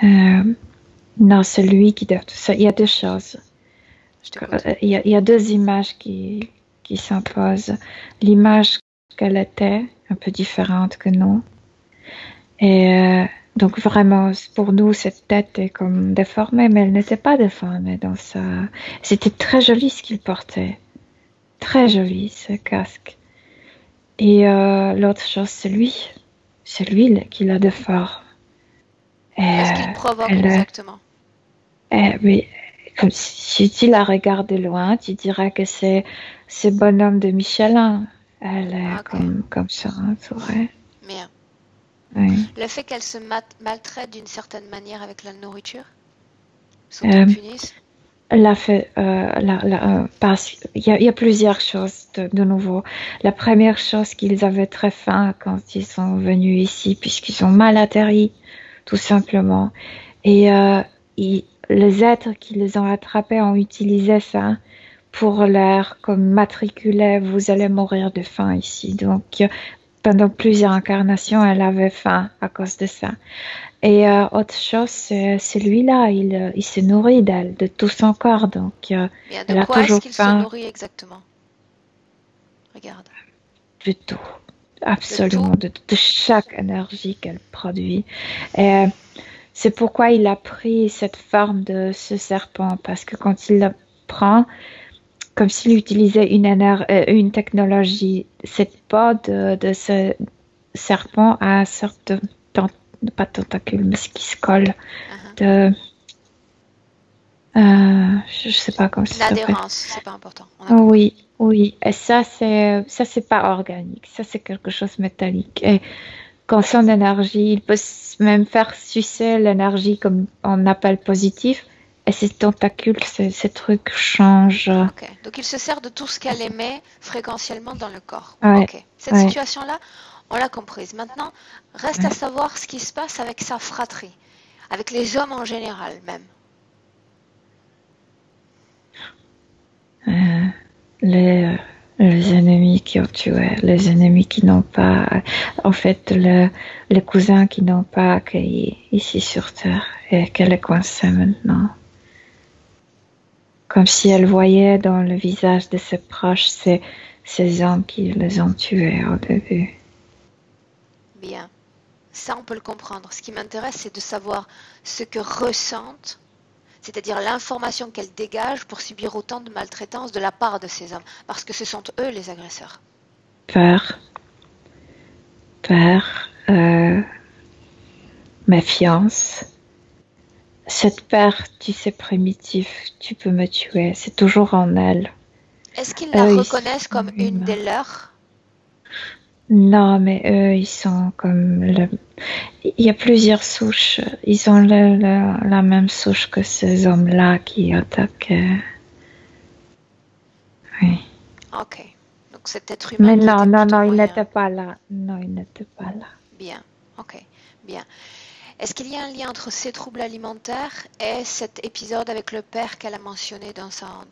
Non, c'est lui qui doit... Il y a deux choses. Il y a deux images qui s'imposent. L'image qu'elle était, un peu différente que nous, et Donc vraiment, pour nous, cette tête est comme déformée, mais elle n'était pas déformée dans ça. C'était très joli ce qu'il portait. Très joli, ce casque. Et l'autre chose, c'est lui. C'est lui qui la déforme. Qu'est-ce qu'il provoque elle, exactement? mais comme si tu la regardes de loin, tu dirais que c'est ce bonhomme de Michelin. Elle est comme ça, c'est vrai. Bien. Oui. Le fait qu'elle se maltraite d'une certaine manière avec la nourriture, s'auto-punisse. Il y a plusieurs choses de nouveau. La première chose qu'ils avaient très faim quand ils sont venus ici, puisqu'ils ont mal atterri, tout simplement. Et les êtres qui les ont attrapés ont utilisé ça pour leur comme matriculer, vous allez mourir de faim ici. Donc, pendant plusieurs incarnations, elle avait faim à cause de ça. Et autre chose, c'est celui-là, il se nourrit d'elle, de tout son corps. Donc, elle a quoi toujours est-ce qu'il faim. se nourrit exactement? Regarde. De tout. Absolument. De chaque énergie qu'elle produit. Et c'est pourquoi il a pris cette forme de ce serpent. Parce que quand il le prend, comme s'il utilisait une technologie, cette peau de ce serpent a une sorte de pas tentacule, mais ce qui se colle. Je sais pas comment ça s'appelle. L'adhérence, c'est pas important. Oui. Et ça c'est pas organique. Ça, c'est quelque chose de métallique. Et quand son énergie, il peut même faire sucer l'énergie comme on appelle positif. Et ces tentacules, ces trucs changent. Ok. Donc, il se sert de tout ce qu'elle émet fréquentiellement dans le corps. Ouais. Ok. Cette situation-là, on l'a comprise. Maintenant, reste à savoir ce qui se passe avec sa fratrie, avec les hommes en général même. Les ennemis qui ont tué, les ennemis qui n'ont pas, en fait, les cousins qui n'ont pas accueilli ici sur Terre et qu'elle est coincée maintenant. Comme si elle voyait dans le visage de ses proches ces hommes qui les ont tués au début. Bien. Ça, on peut le comprendre. Ce qui m'intéresse, c'est de savoir ce que ressentent, c'est-à-dire l'information qu'elle dégage pour subir autant de maltraitance de la part de ces hommes, parce que ce sont eux les agresseurs. Peur, méfiance. Cette peur, tu sais, primitive, tu peux me tuer, c'est toujours en elle. Est-ce qu'ils la reconnaissent comme une des leurs? Non, mais eux, ils sont comme il y a plusieurs souches. Ils ont la même souche que ces hommes-là qui attaquaient. Oui. Ok. Donc cet être humain. Mais non, il n'était pas là. Non, il n'était pas là. Bien. Ok. Bien. Est-ce qu'il y a un lien entre ces troubles alimentaires et cet épisode avec le père qu'elle a mentionné dans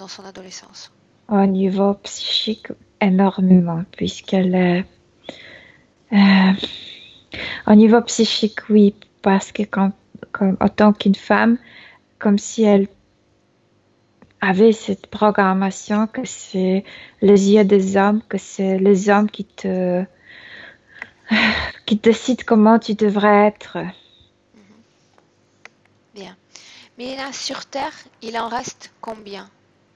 son adolescence? Au niveau psychique, énormément, puisqu'elle est... au niveau psychique, oui, parce que en tant qu'une femme, comme si elle avait cette programmation que c'est les yeux des hommes, que c'est les hommes qui décident comment tu devrais être. Bien. Mais là, sur Terre, il en reste combien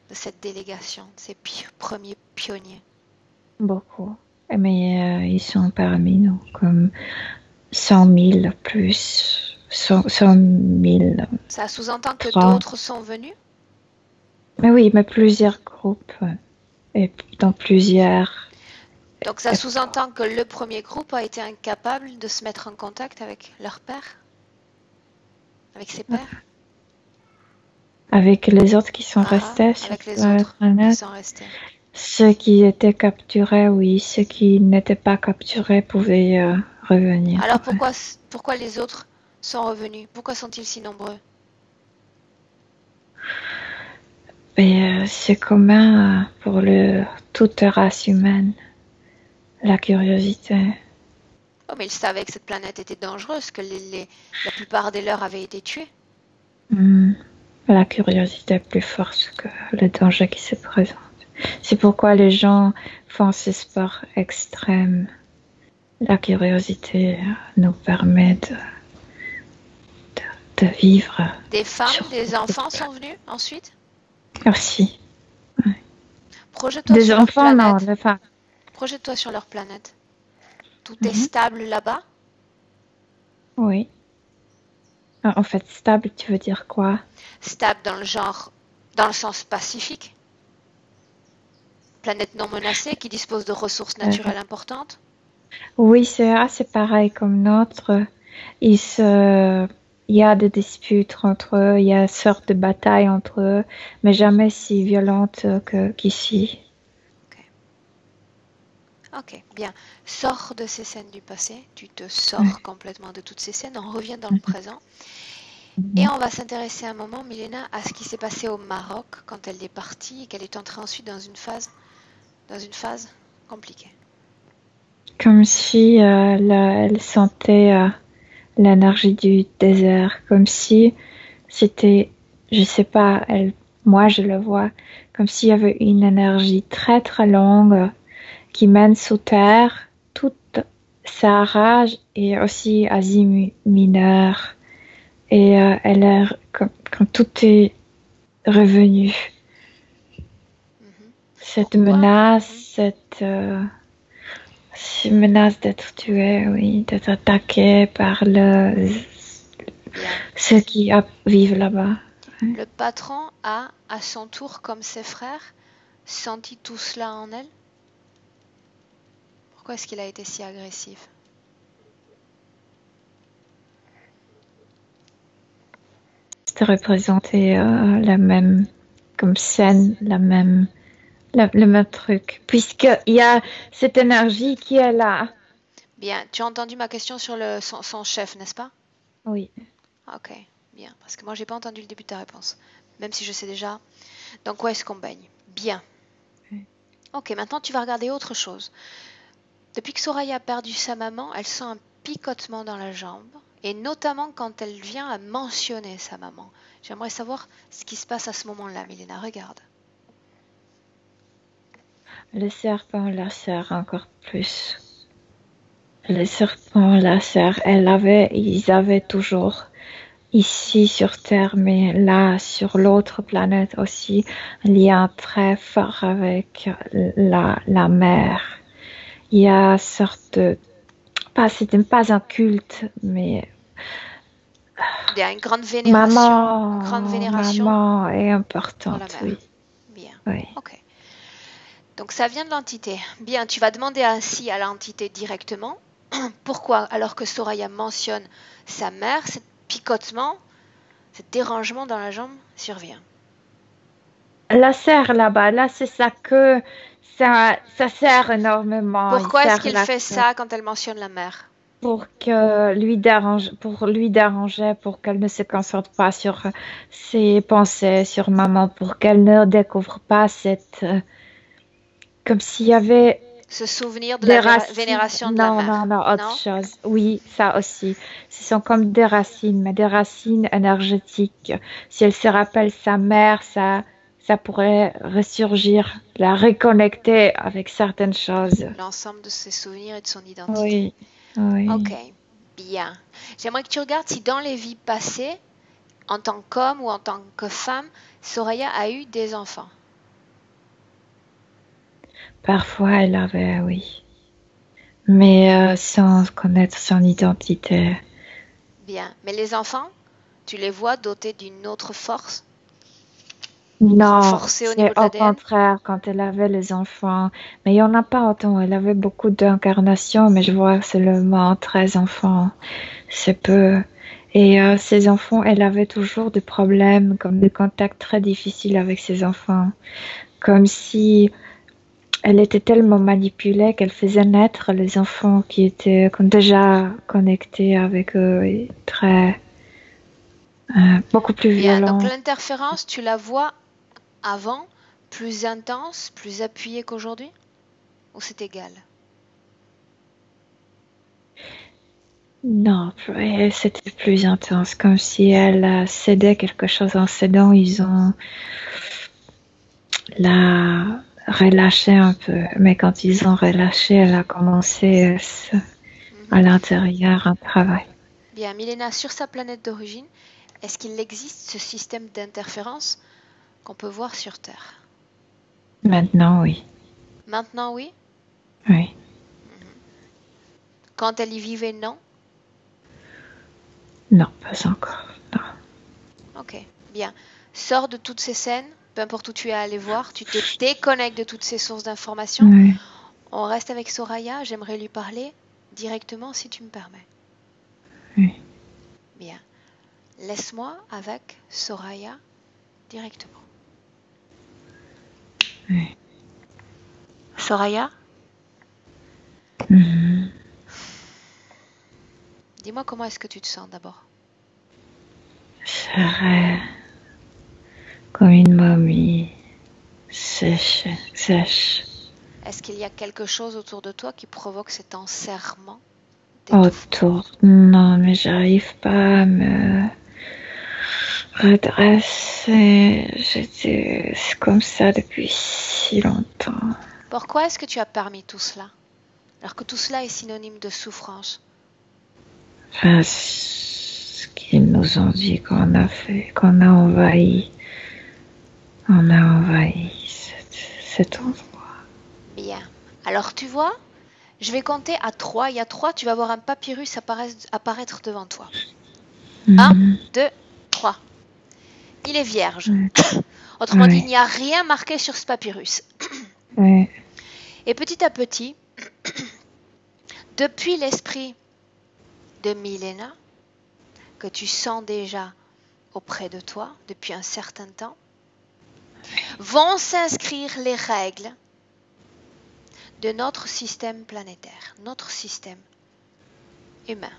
de cette délégation, de ces premiers pionniers? Beaucoup. Mais ils sont parmi nous, comme 100 000 plus, 100 000. Ça sous-entend que d'autres sont venus? Mais oui, mais plusieurs groupes et dans plusieurs. Donc ça sous-entend que le premier groupe a été incapable de se mettre en contact avec leur père? Avec ses pères? Avec les autres qui sont restés sur la planète. Ceux qui étaient capturés, oui. Ceux qui n'étaient pas capturés pouvaient revenir. Alors pourquoi les autres sont revenus? Pourquoi sont-ils si nombreux? C'est commun pour toute race humaine, la curiosité. Oh, mais ils savaient que cette planète était dangereuse, que la plupart des leurs avaient été tués. La curiosité est plus forte que le danger qui se présente. C'est pourquoi les gens font ces sports extrêmes. La curiosité nous permet de vivre. Des femmes, des enfants sont venus ensuite? Aussi. Projette-toi Des sur leur enfants, non, planète. des femmes. Projette-toi sur leur planète. Tout est stable là-bas? Oui. En fait, stable, tu veux dire quoi? Stable dans le genre, dans le sens pacifique? Planète non menacée qui dispose de ressources naturelles importantes? Oui, c'est assez pareil comme notre. Il y a des disputes entre eux, il y a une sorte de bataille entre eux, mais jamais si violente qu'ici. Ok, bien. Sors de ces scènes du passé. Tu te sors complètement de toutes ces scènes. On revient dans le présent. Et on va s'intéresser un moment, Milena, à ce qui s'est passé au Maroc quand elle est partie et qu'elle est entrée ensuite dans une phase compliquée. Comme si elle sentait l'énergie du désert, comme si c'était, je sais pas, moi je le vois, comme s'il y avait une énergie très très longue qui mène sous terre toute sa rage et aussi Asie mineure. Et elle est, quand tout est revenu, cette menace, cette menace d'être tué, oui, d'être attaqué par ceux qui vivent là-bas. Le patron a, à son tour, comme ses frères, senti tout cela en elle? Pourquoi est-ce qu'il a été si agressif? De représenter la même, comme scène, le même truc, puisqu'il y a cette énergie qui est là. Bien, tu as entendu ma question sur son chef, n'est-ce pas? Oui. Ok, bien, parce que moi j'ai pas entendu le début de ta réponse, même si je sais déjà dans quoi est-ce qu'on baigne. Bien. Ok, maintenant tu vas regarder autre chose. Depuis que Soraya a perdu sa maman, elle sent un picotement dans la jambe, et notamment quand elle vient à mentionner sa maman. J'aimerais savoir ce qui se passe à ce moment-là, Milena, regarde. Le serpent la serre encore plus. Le serpent la serre. Ils avaient toujours ici sur Terre, mais là, sur l'autre planète aussi, un lien très fort avec la mer. Il y a une sorte de... C'était pas un culte, mais... Il y a une grande vénération. Maman est importante, oui. Bien, oui. Ok. Donc ça vient de l'entité. Bien, tu vas demander ainsi à l'entité directement. Pourquoi, alors que Soraya mentionne sa mère, ce picotement, ce dérangement dans la jambe survient? La serre là-bas, là c'est ça que ça serre énormément. Pourquoi est-ce qu'il fait ça quand elle mentionne la mère? Pour lui déranger, pour qu'elle ne se concentre pas sur ses pensées, sur maman, pour qu'elle ne découvre pas cette... comme s'il y avait... Ce souvenir de la vénération de la mère. Non, autre chose. Oui, ça aussi. Ce sont comme des racines, mais des racines énergétiques. Si elle se rappelle sa mère, ça pourrait ressurgir, la reconnecter avec certaines choses. L'ensemble de ses souvenirs et de son identité. Oui, oui. Ok, bien. J'aimerais que tu regardes si dans les vies passées, en tant qu'homme ou en tant que femme, Soraya a eu des enfants. Parfois, elle avait, oui. Mais sans connaître son identité. Bien. Mais les enfants, tu les vois dotés d'une autre force? Non, c'est au contraire quand elle avait les enfants. Mais il n'y en a pas autant. Elle avait beaucoup d'incarnations, mais je vois seulement 13 enfants. C'est peu. Et ces enfants, elle avait toujours des problèmes, comme des contacts très difficiles avec ses enfants. Comme si elle était tellement manipulée qu'elle faisait naître les enfants qui étaient déjà connectés avec eux et beaucoup plus violents. Donc l'interférence, tu la vois avant, plus intense, plus appuyée qu'aujourd'hui? Ou c'est égal? Non, c'était plus intense, comme si elle cédait quelque chose en cédant, ils ont la relâché un peu. Mais quand ils ont relâché, elle a commencé à l'intérieur un travail. Bien, Milena, sur sa planète d'origine, est-ce qu'il existe ce système d'interférence qu'on peut voir sur Terre? Maintenant, oui. Maintenant, oui. Oui. Quand elle y vivait, non. Non, pas encore. Non. Ok, bien. Sors de toutes ces scènes, peu importe où tu es allé voir, tu te déconnectes de toutes ces sources d'informations. Oui. On reste avec Soraya, j'aimerais lui parler directement si tu me permets. Oui. Bien. Laisse-moi avec Soraya directement. Oui. Soraya, Mhm. dis-moi comment est-ce que tu te sens d'abord. Je serais comme une momie sèche. Est-ce qu'il y a quelque chose autour de toi qui provoque cet enserrement d'étouffement? Autour. Non, mais j'arrive pas à me redresser. J'étais comme ça depuis si longtemps. Pourquoi est-ce que tu as permis tout cela, alors que tout cela est synonyme de souffrance? Enfin, ce qu'ils nous ont dit qu'on a fait, qu'on a envahi. On a envahi cet endroit. Bien. Alors tu vois, je vais compter à 3. Il y a 3, tu vas voir un papyrus apparaître devant toi. 1, 2, 3. Il est vierge. Ouais. Autrement dit, Ouais. il n'y a rien marqué sur ce papyrus. Ouais. Et petit à petit, depuis l'esprit de Milena, que tu sens déjà auprès de toi depuis un certain temps, vont s'inscrire les règles de notre système planétaire, notre système humain.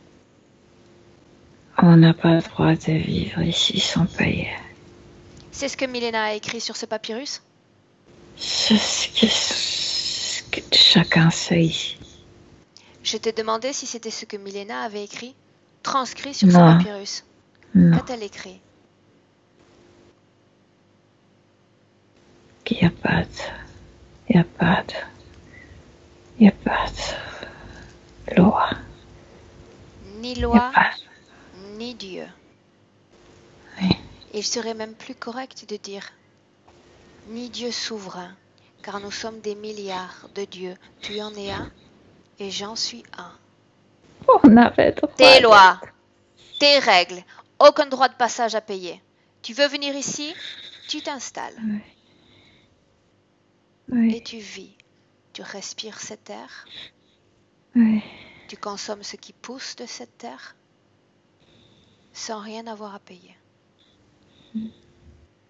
On n'a pas le droit de vivre ici sans payer. C'est ce que Milena a écrit sur ce papyrus? C'est ce que chacun sait ici. Je t'ai demandé si c'était ce que Milena avait écrit, transcrit sur ce Non. papyrus. Non, Qu'a-t-elle écrit? il n'y a pas de loi. Ni Il n'y a loi, pas. ni Dieu. Oui. Il serait même plus correct de dire ni Dieu souverain, car nous sommes des milliards de dieux. Tu en es un et j'en suis un. On avait le droit. Tes lois, tes règles, aucun droit de passage à payer. Tu veux venir ici, tu t'installes. Oui. Oui. Et tu vis. Tu respires cette terre, Oui. tu consommes ce qui pousse de cette terre, sans rien avoir à payer.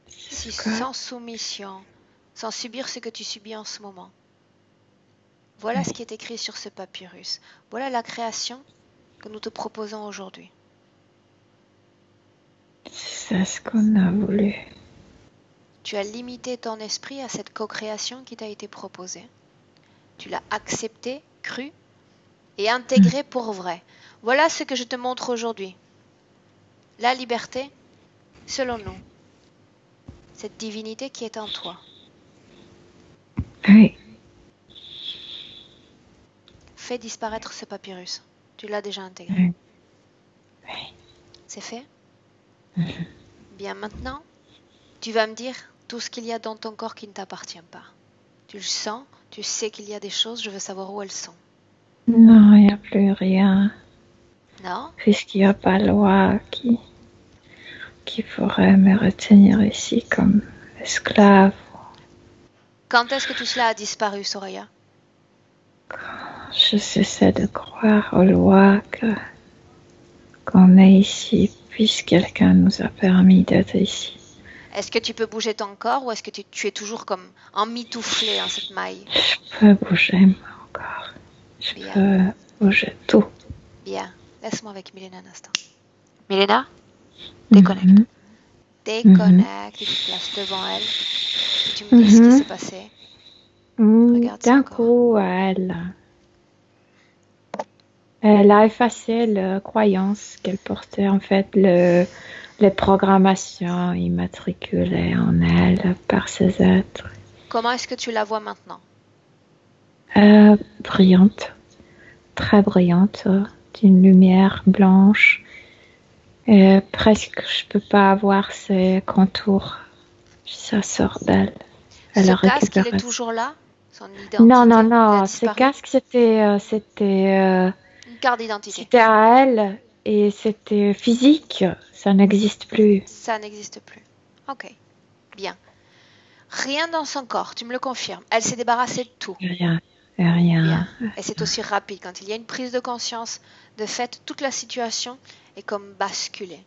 Sans soumission, sans subir ce que tu subis en ce moment. Voilà ce qui est écrit sur ce papyrus. Voilà la création que nous te proposons aujourd'hui. C'est ce qu'on a voulu. Tu as limité ton esprit à cette co-création qui t'a été proposée. Tu l'as acceptée, crue et intégrée pour vrai. Voilà ce que je te montre aujourd'hui. La liberté, selon nous. Cette divinité qui est en toi. Oui. Fais disparaître ce papyrus. Tu l'as déjà intégré. Oui. C'est fait? Bien, maintenant, tu vas me dire tout ce qu'il y a dans ton corps qui ne t'appartient pas. Tu le sens, tu sais qu'il y a des choses, je veux savoir où elles sont. Non, il n'y a plus rien. Non? Puisqu'il n'y a pas de loi qui pourrait me retenir ici comme esclave. Quand est-ce que tout cela a disparu, Soraya? Je cessais de croire aux lois qu'on est ici, puisque quelqu'un nous a permis d'être ici. Est-ce que tu peux bouger ton corps ou est-ce que tu es toujours comme emmitouflé dans cette maille? Je peux bouger mon corps. Je peux bouger tout. Bien. Laisse-moi avec Milena un instant. Milena, déconnecte. Déconnecte et tu te places devant elle. Et tu me dis ce qui s'est passé. Regarde D'un son corps. coup, elle a effacé la croyance qu'elle portait, en fait, les programmations immatriculées en elle par ses êtres. Comment est-ce que tu la vois maintenant? Brillante, très brillante, d'une lumière blanche Presque, je peux pas voir ses contours. Ça sort d'elle. Elle Ce a casque, il est récupéré. toujours là? Son Non, non, identité, il a non. Ce disparu? casque, Une carte d'identité. c'était à elle et c'était physique. Ça n'existe plus. Ça n'existe plus. Ok, bien. Rien dans son corps, tu me le confirmes. Elle s'est débarrassée de tout. Rien, Bien. rien. Et c'est aussi rapide. Quand il y a une prise de conscience, de fait, toute la situation est comme basculée.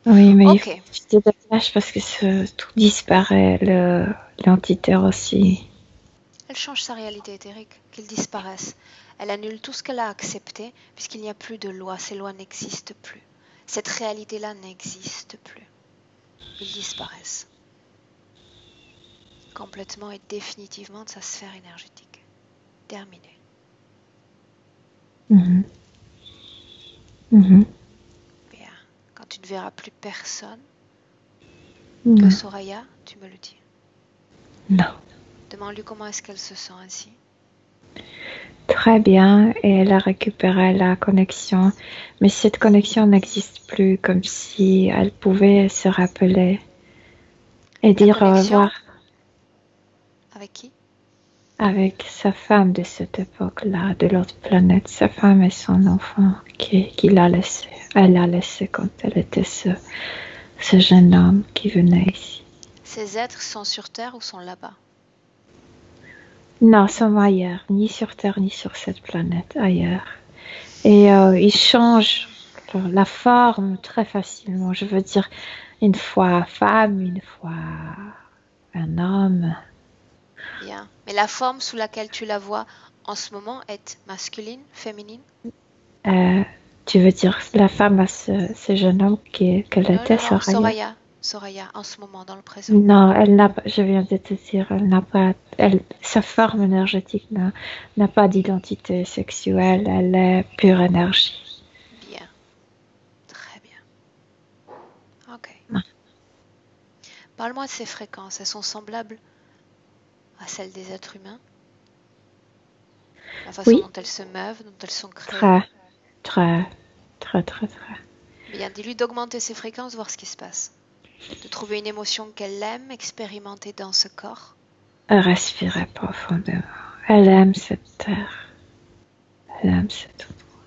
Oui, mais il faut Ok. que tu te détaches parce que tout disparaît. L'entité aussi. Elle change sa réalité éthérique, qu'il disparaisse. Elle annule tout ce qu'elle a accepté, puisqu'il n'y a plus de loi. Ces lois n'existent plus. Cette réalité-là n'existe plus. Ils disparaissent. Complètement et définitivement de sa sphère énergétique. Terminé. Mhm. Mhm. Bien. Quand tu ne verras plus personne Non. que Soraya, tu me le dis. Non. Demande-lui comment est-ce qu'elle se sent ainsi. Très bien, et elle a récupéré la connexion, mais cette connexion n'existe plus, comme si elle pouvait se rappeler et La dire au connexion revoir avec qui? avec sa femme de cette époque-là, de l'autre planète, sa femme et son enfant qu'il a laissé. Elle a laissé quand elle était ce jeune homme qui venait ici. Ces êtres sont sur Terre ou sont là-bas? Non, sont ailleurs, ni sur Terre, ni sur cette planète, ailleurs. Et ils changent la forme très facilement. Je veux dire, une fois femme, une fois un homme. Bien. Mais la forme sous laquelle tu la vois en ce moment est masculine, féminine? Euh, Tu veux dire la femme à ce jeune homme qu'elle Non, était, non, non. Soraya? Soraya. Soraya, en ce moment, dans le présent. Non, elle n'a pas, je viens de te dire, elle n'a pas, sa forme énergétique n'a pas d'identité sexuelle, elle est pure énergie. Bien. Très bien. Ok. Ah. Parle-moi de ces fréquences. Elles sont semblables à celles des êtres humains? La façon Oui, dont elles se meuvent, dont elles sont créées? très, très, très, très, très. Bien, dis-lui d'augmenter ses fréquences, voir ce qui se passe. De trouver une émotion qu'elle aime, expérimenter dans ce corps. Respirez profondément. Elle aime cette terre. Elle aime cet endroit.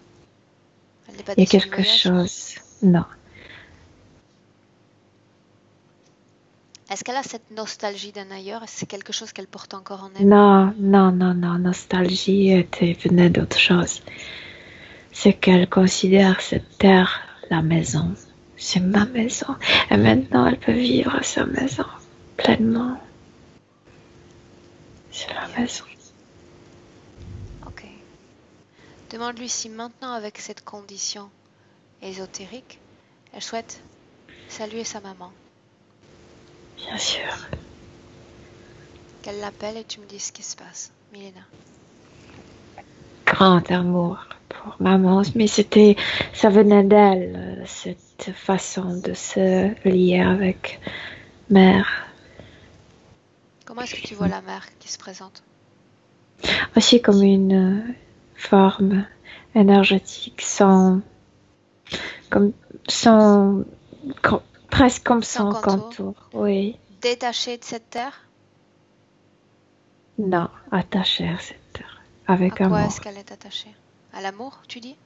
Elle n'est pas Il y a déçue du quelque voyage. chose. Non. Est-ce qu'elle a cette nostalgie d'un ailleurs? Est-ce que c'est quelque chose qu'elle porte encore en elle? Non, non, non, non. Nostalgie venait d'autre chose. C'est qu'elle considère cette terre la maison. C'est ma maison. Et maintenant, elle peut vivre à sa maison pleinement. C'est la Bien. maison. Ok. Demande-lui si maintenant, avec cette condition ésotérique, elle souhaite saluer sa maman. Bien sûr. Qu'elle l'appelle et tu me dis ce qui se passe. Milena. Grand amour pour maman. Mais ça venait d'elle, cette façon de se lier avec mère. Comment est-ce que tu vois la mère qui se présente? Aussi comme une forme énergétique comme sans, presque comme Sans sans contour? contour, oui. Détachée de cette terre? Non, attachée à cette terre, À avec quoi est-ce amour, qu'elle est attachée? À l'amour, tu dis?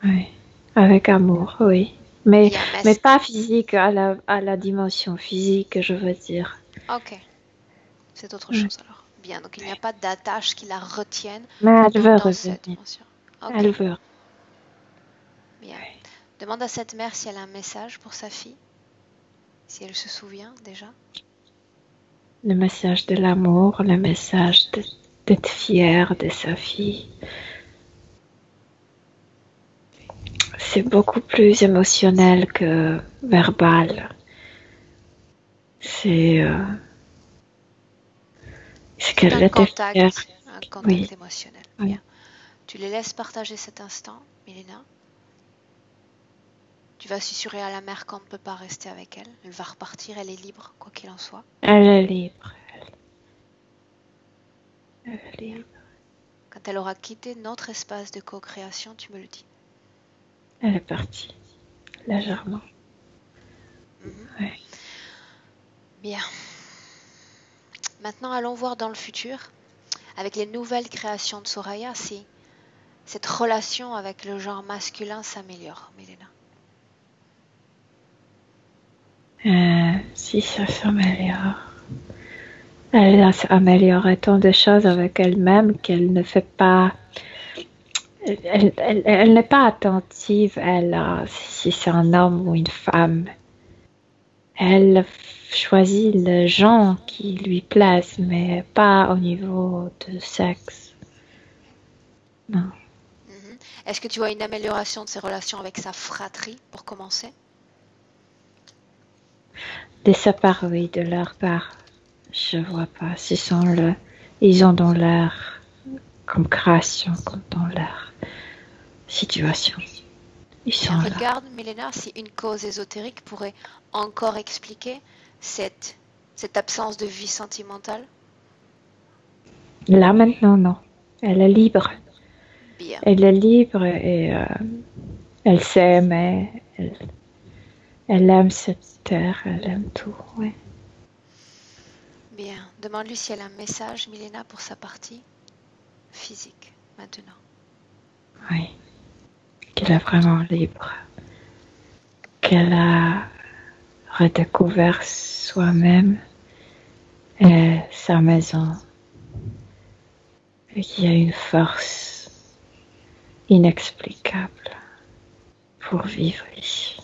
oui. Avec amour, oui. Bien, mais Mais est-ce... pas physique, à la dimension physique, je veux dire. Ok, c'est autre Oui. chose alors. Bien, donc il n'y a pas d'attache qui la retienne Mais elle veut dans cette revenir, dimension. Ok, elle veut. bien. Demande à cette mère si elle a un message pour sa fille, si elle se souvient déjà. Le message de l'amour, le message d'être fière de sa fille. C'est beaucoup plus émotionnel que verbal. C'est C'est qu'elle était fière. un contact Oui, émotionnel. oui. Bien. Tu les laisses partager cet instant, Milena. Tu vas susurrer à la mère qu'on ne peut pas rester avec elle. Elle va repartir, elle est libre, quoi qu'il en soit. Elle est libre. Elle est Bien. libre. Quand elle aura quitté notre espace de co-création, tu me le dis. Elle est partie, Bien. légèrement. Ouais. Bien. Maintenant, allons voir dans le futur, avec les nouvelles créations de Soraya, si cette relation avec le genre masculin s'améliore, Milena. Si ça s'améliore. Elle a amélioré tant de choses avec elle-même qu'elle ne fait pas. Elle n'est pas attentive, si c'est un homme ou une femme. Elle choisit le genre qui lui plaise, mais pas au niveau de sexe. Non. Est-ce que tu vois une amélioration de ses relations avec sa fratrie, pour commencer? De sa part, oui, de leur part. Je vois pas. Ils ont dans leur comme création, comme dans leur situation. Ils sont là. Regarde, Milena, si une cause ésotérique pourrait encore expliquer cette absence de vie sentimentale. Là maintenant, non. Elle est libre. Bien. Elle est libre et elle s'aime. Elle aime cette terre, elle aime tout. Ouais. Bien. Demande-lui si elle a un message, Milena, pour sa partie physique, maintenant. Oui. Qu'elle est vraiment libre. Qu'elle a redécouvert soi-même et sa maison. Et qu'il y a une force inexplicable pour vivre ici.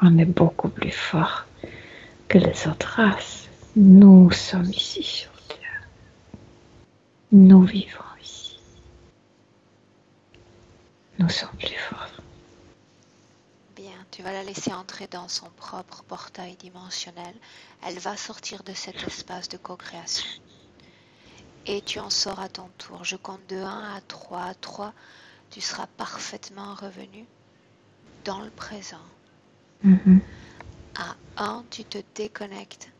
On est beaucoup plus fort que les autres races. Nous sommes ici sur Terre. Nous vivons ici. Nous sommes plus forts. Bien, tu vas la laisser entrer dans son propre portail dimensionnel. Elle va sortir de cet espace de co-création. Et tu en sors à ton tour. Je compte de 1 à 3. À 3, tu seras parfaitement revenu dans le présent. À 1, tu te déconnectes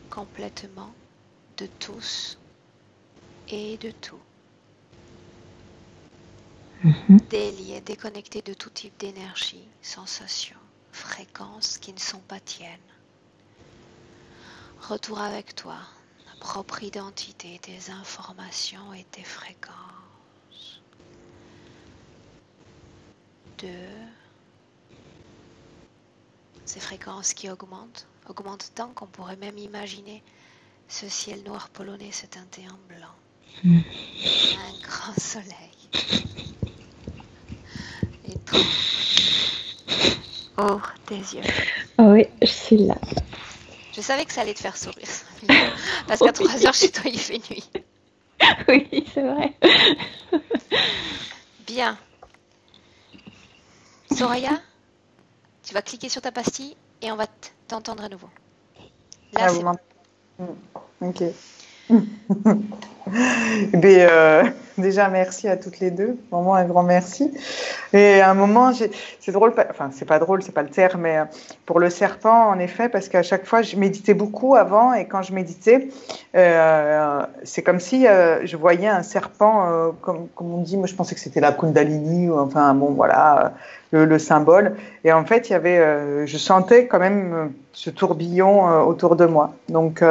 complètement de tous et de tout. Délié, déconnecté de tout type d'énergie, sensations, fréquences qui ne sont pas tiennes. Retour avec toi, ta propre identité, tes informations et tes fréquences. 2. Ces fréquences qui augmentent tant qu'on pourrait même imaginer ce ciel noir polonais se teinter en blanc. Un grand soleil. Et 3. Ouvre tes yeux. Oui, je suis là. Je savais que ça allait te faire sourire. Parce qu'à 3 heures chez toi, il fait nuit. Oui, c'est vrai. Bien. Soraya, tu vas cliquer sur ta pastille et on va t'entendre à nouveau. Là, c'est bon. Ok. Déjà, merci à toutes les deux. Vraiment un grand merci. Et à un moment, c'est drôle, enfin, c'est pas drôle, c'est pas le terme, mais pour le serpent, en effet, parce qu'à chaque fois, je méditais beaucoup avant, et quand je méditais, c'est comme si je voyais un serpent, comme on dit, moi je pensais que c'était la Kundalini, ou enfin, bon, voilà, le symbole. Et en fait, je sentais quand même ce tourbillon autour de moi. Donc,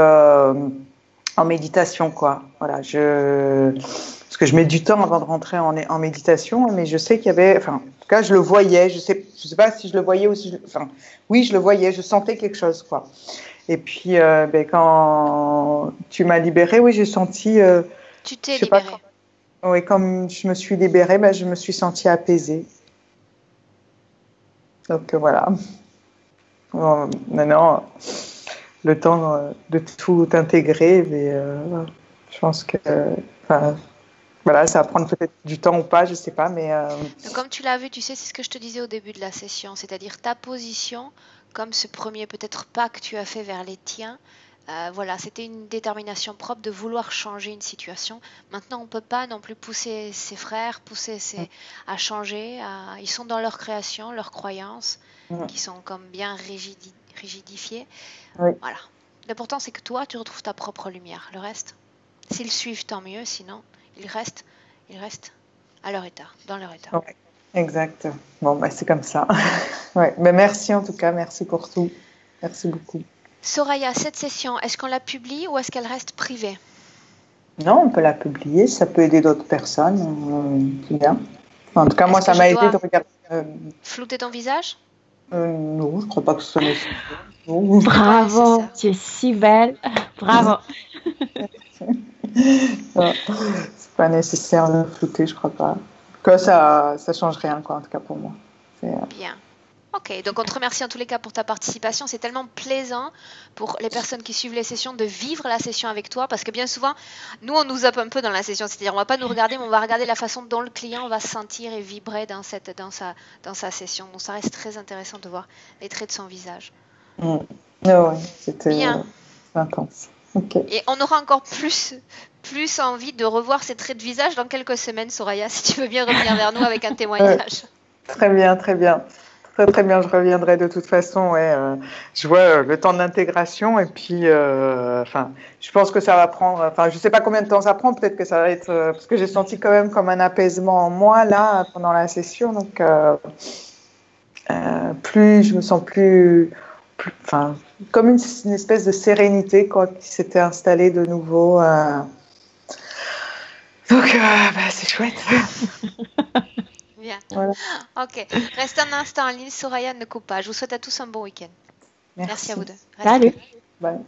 en méditation, quoi. Voilà, parce que je mets du temps avant de rentrer en méditation, mais je sais qu'il y avait, enfin, en tout cas, je le voyais. Je sais pas si je le voyais ou si enfin, oui, je le voyais. Je sentais quelque chose, quoi. Et puis, quand tu m'as libérée, oui, j'ai senti. Tu t'es libérée. Oui, comme je me suis libérée, je me suis sentie apaisée. Donc voilà. Bon, maintenant, le temps de tout intégrer, mais je pense que, voilà, ça va prendre peut-être du temps ou pas, je sais pas, mais. Donc, comme tu l'as vu, tu sais, c'est ce que je te disais au début de la session, c'est-à-dire ta position, comme ce premier peut-être pas que tu as fait vers les tiens. Voilà, c'était une détermination propre de vouloir changer une situation. Maintenant, on ne peut pas non plus pousser ses frères, à changer. Ils sont dans leur création, leurs croyances, qui sont comme bien rigidifiées. Oui. Voilà. L'important, c'est que toi, tu retrouves ta propre lumière. Le reste, s'ils suivent, tant mieux. Sinon, ils restent à leur état, dans leur état. Ouais, exact. Bon, c'est comme ça. Ouais. Mais merci en tout cas, merci pour tout. Merci beaucoup. Soraya, cette session, est-ce qu'on la publie ou est-ce qu'elle reste privée? Non, on peut la publier, ça peut aider d'autres personnes. C'est bien. En tout cas, moi, Est-ce ça que je m'a aidé dois de regarder. flouter ton visage? Non, je crois pas que ce soit nécessaire. Non. Bravo, nécessaire. tu es si belle. Bravo. Non, c'est pas nécessaire de flouter, je crois pas. Que ça change rien, quoi, en tout cas pour moi. Bien. Ok, donc on te remercie en tous les cas pour ta participation. C'est tellement plaisant pour les personnes qui suivent les sessions de vivre la session avec toi parce que bien souvent, nous on nous zappe un peu dans la session. C'est-à-dire on va pas nous regarder, mais on va regarder la façon dont le client va se sentir et vibrer dans sa session. Donc ça reste très intéressant de voir les traits de son visage. Ouais, c'était Bien. intense. Ok. Et on aura encore plus envie de revoir ces traits de visage dans quelques semaines, Soraya, si tu veux bien revenir vers nous avec un témoignage. Très bien, très bien. Très, très bien, je reviendrai de toute façon. Ouais, je vois le temps d'intégration et puis, je pense que ça va prendre. Enfin, je sais pas combien de temps ça prend. Peut-être que ça va être parce que j'ai senti quand même comme un apaisement en moi là pendant la session. Donc, plus je me sens enfin, comme une espèce de sérénité quoi qui s'était installée de nouveau. Donc, c'est chouette. Bien. Voilà. Ok. Reste un instant en ligne, Soraya, ne coupe pas. Je vous souhaite à tous un bon week-end. Merci à vous deux. Salut. Bye.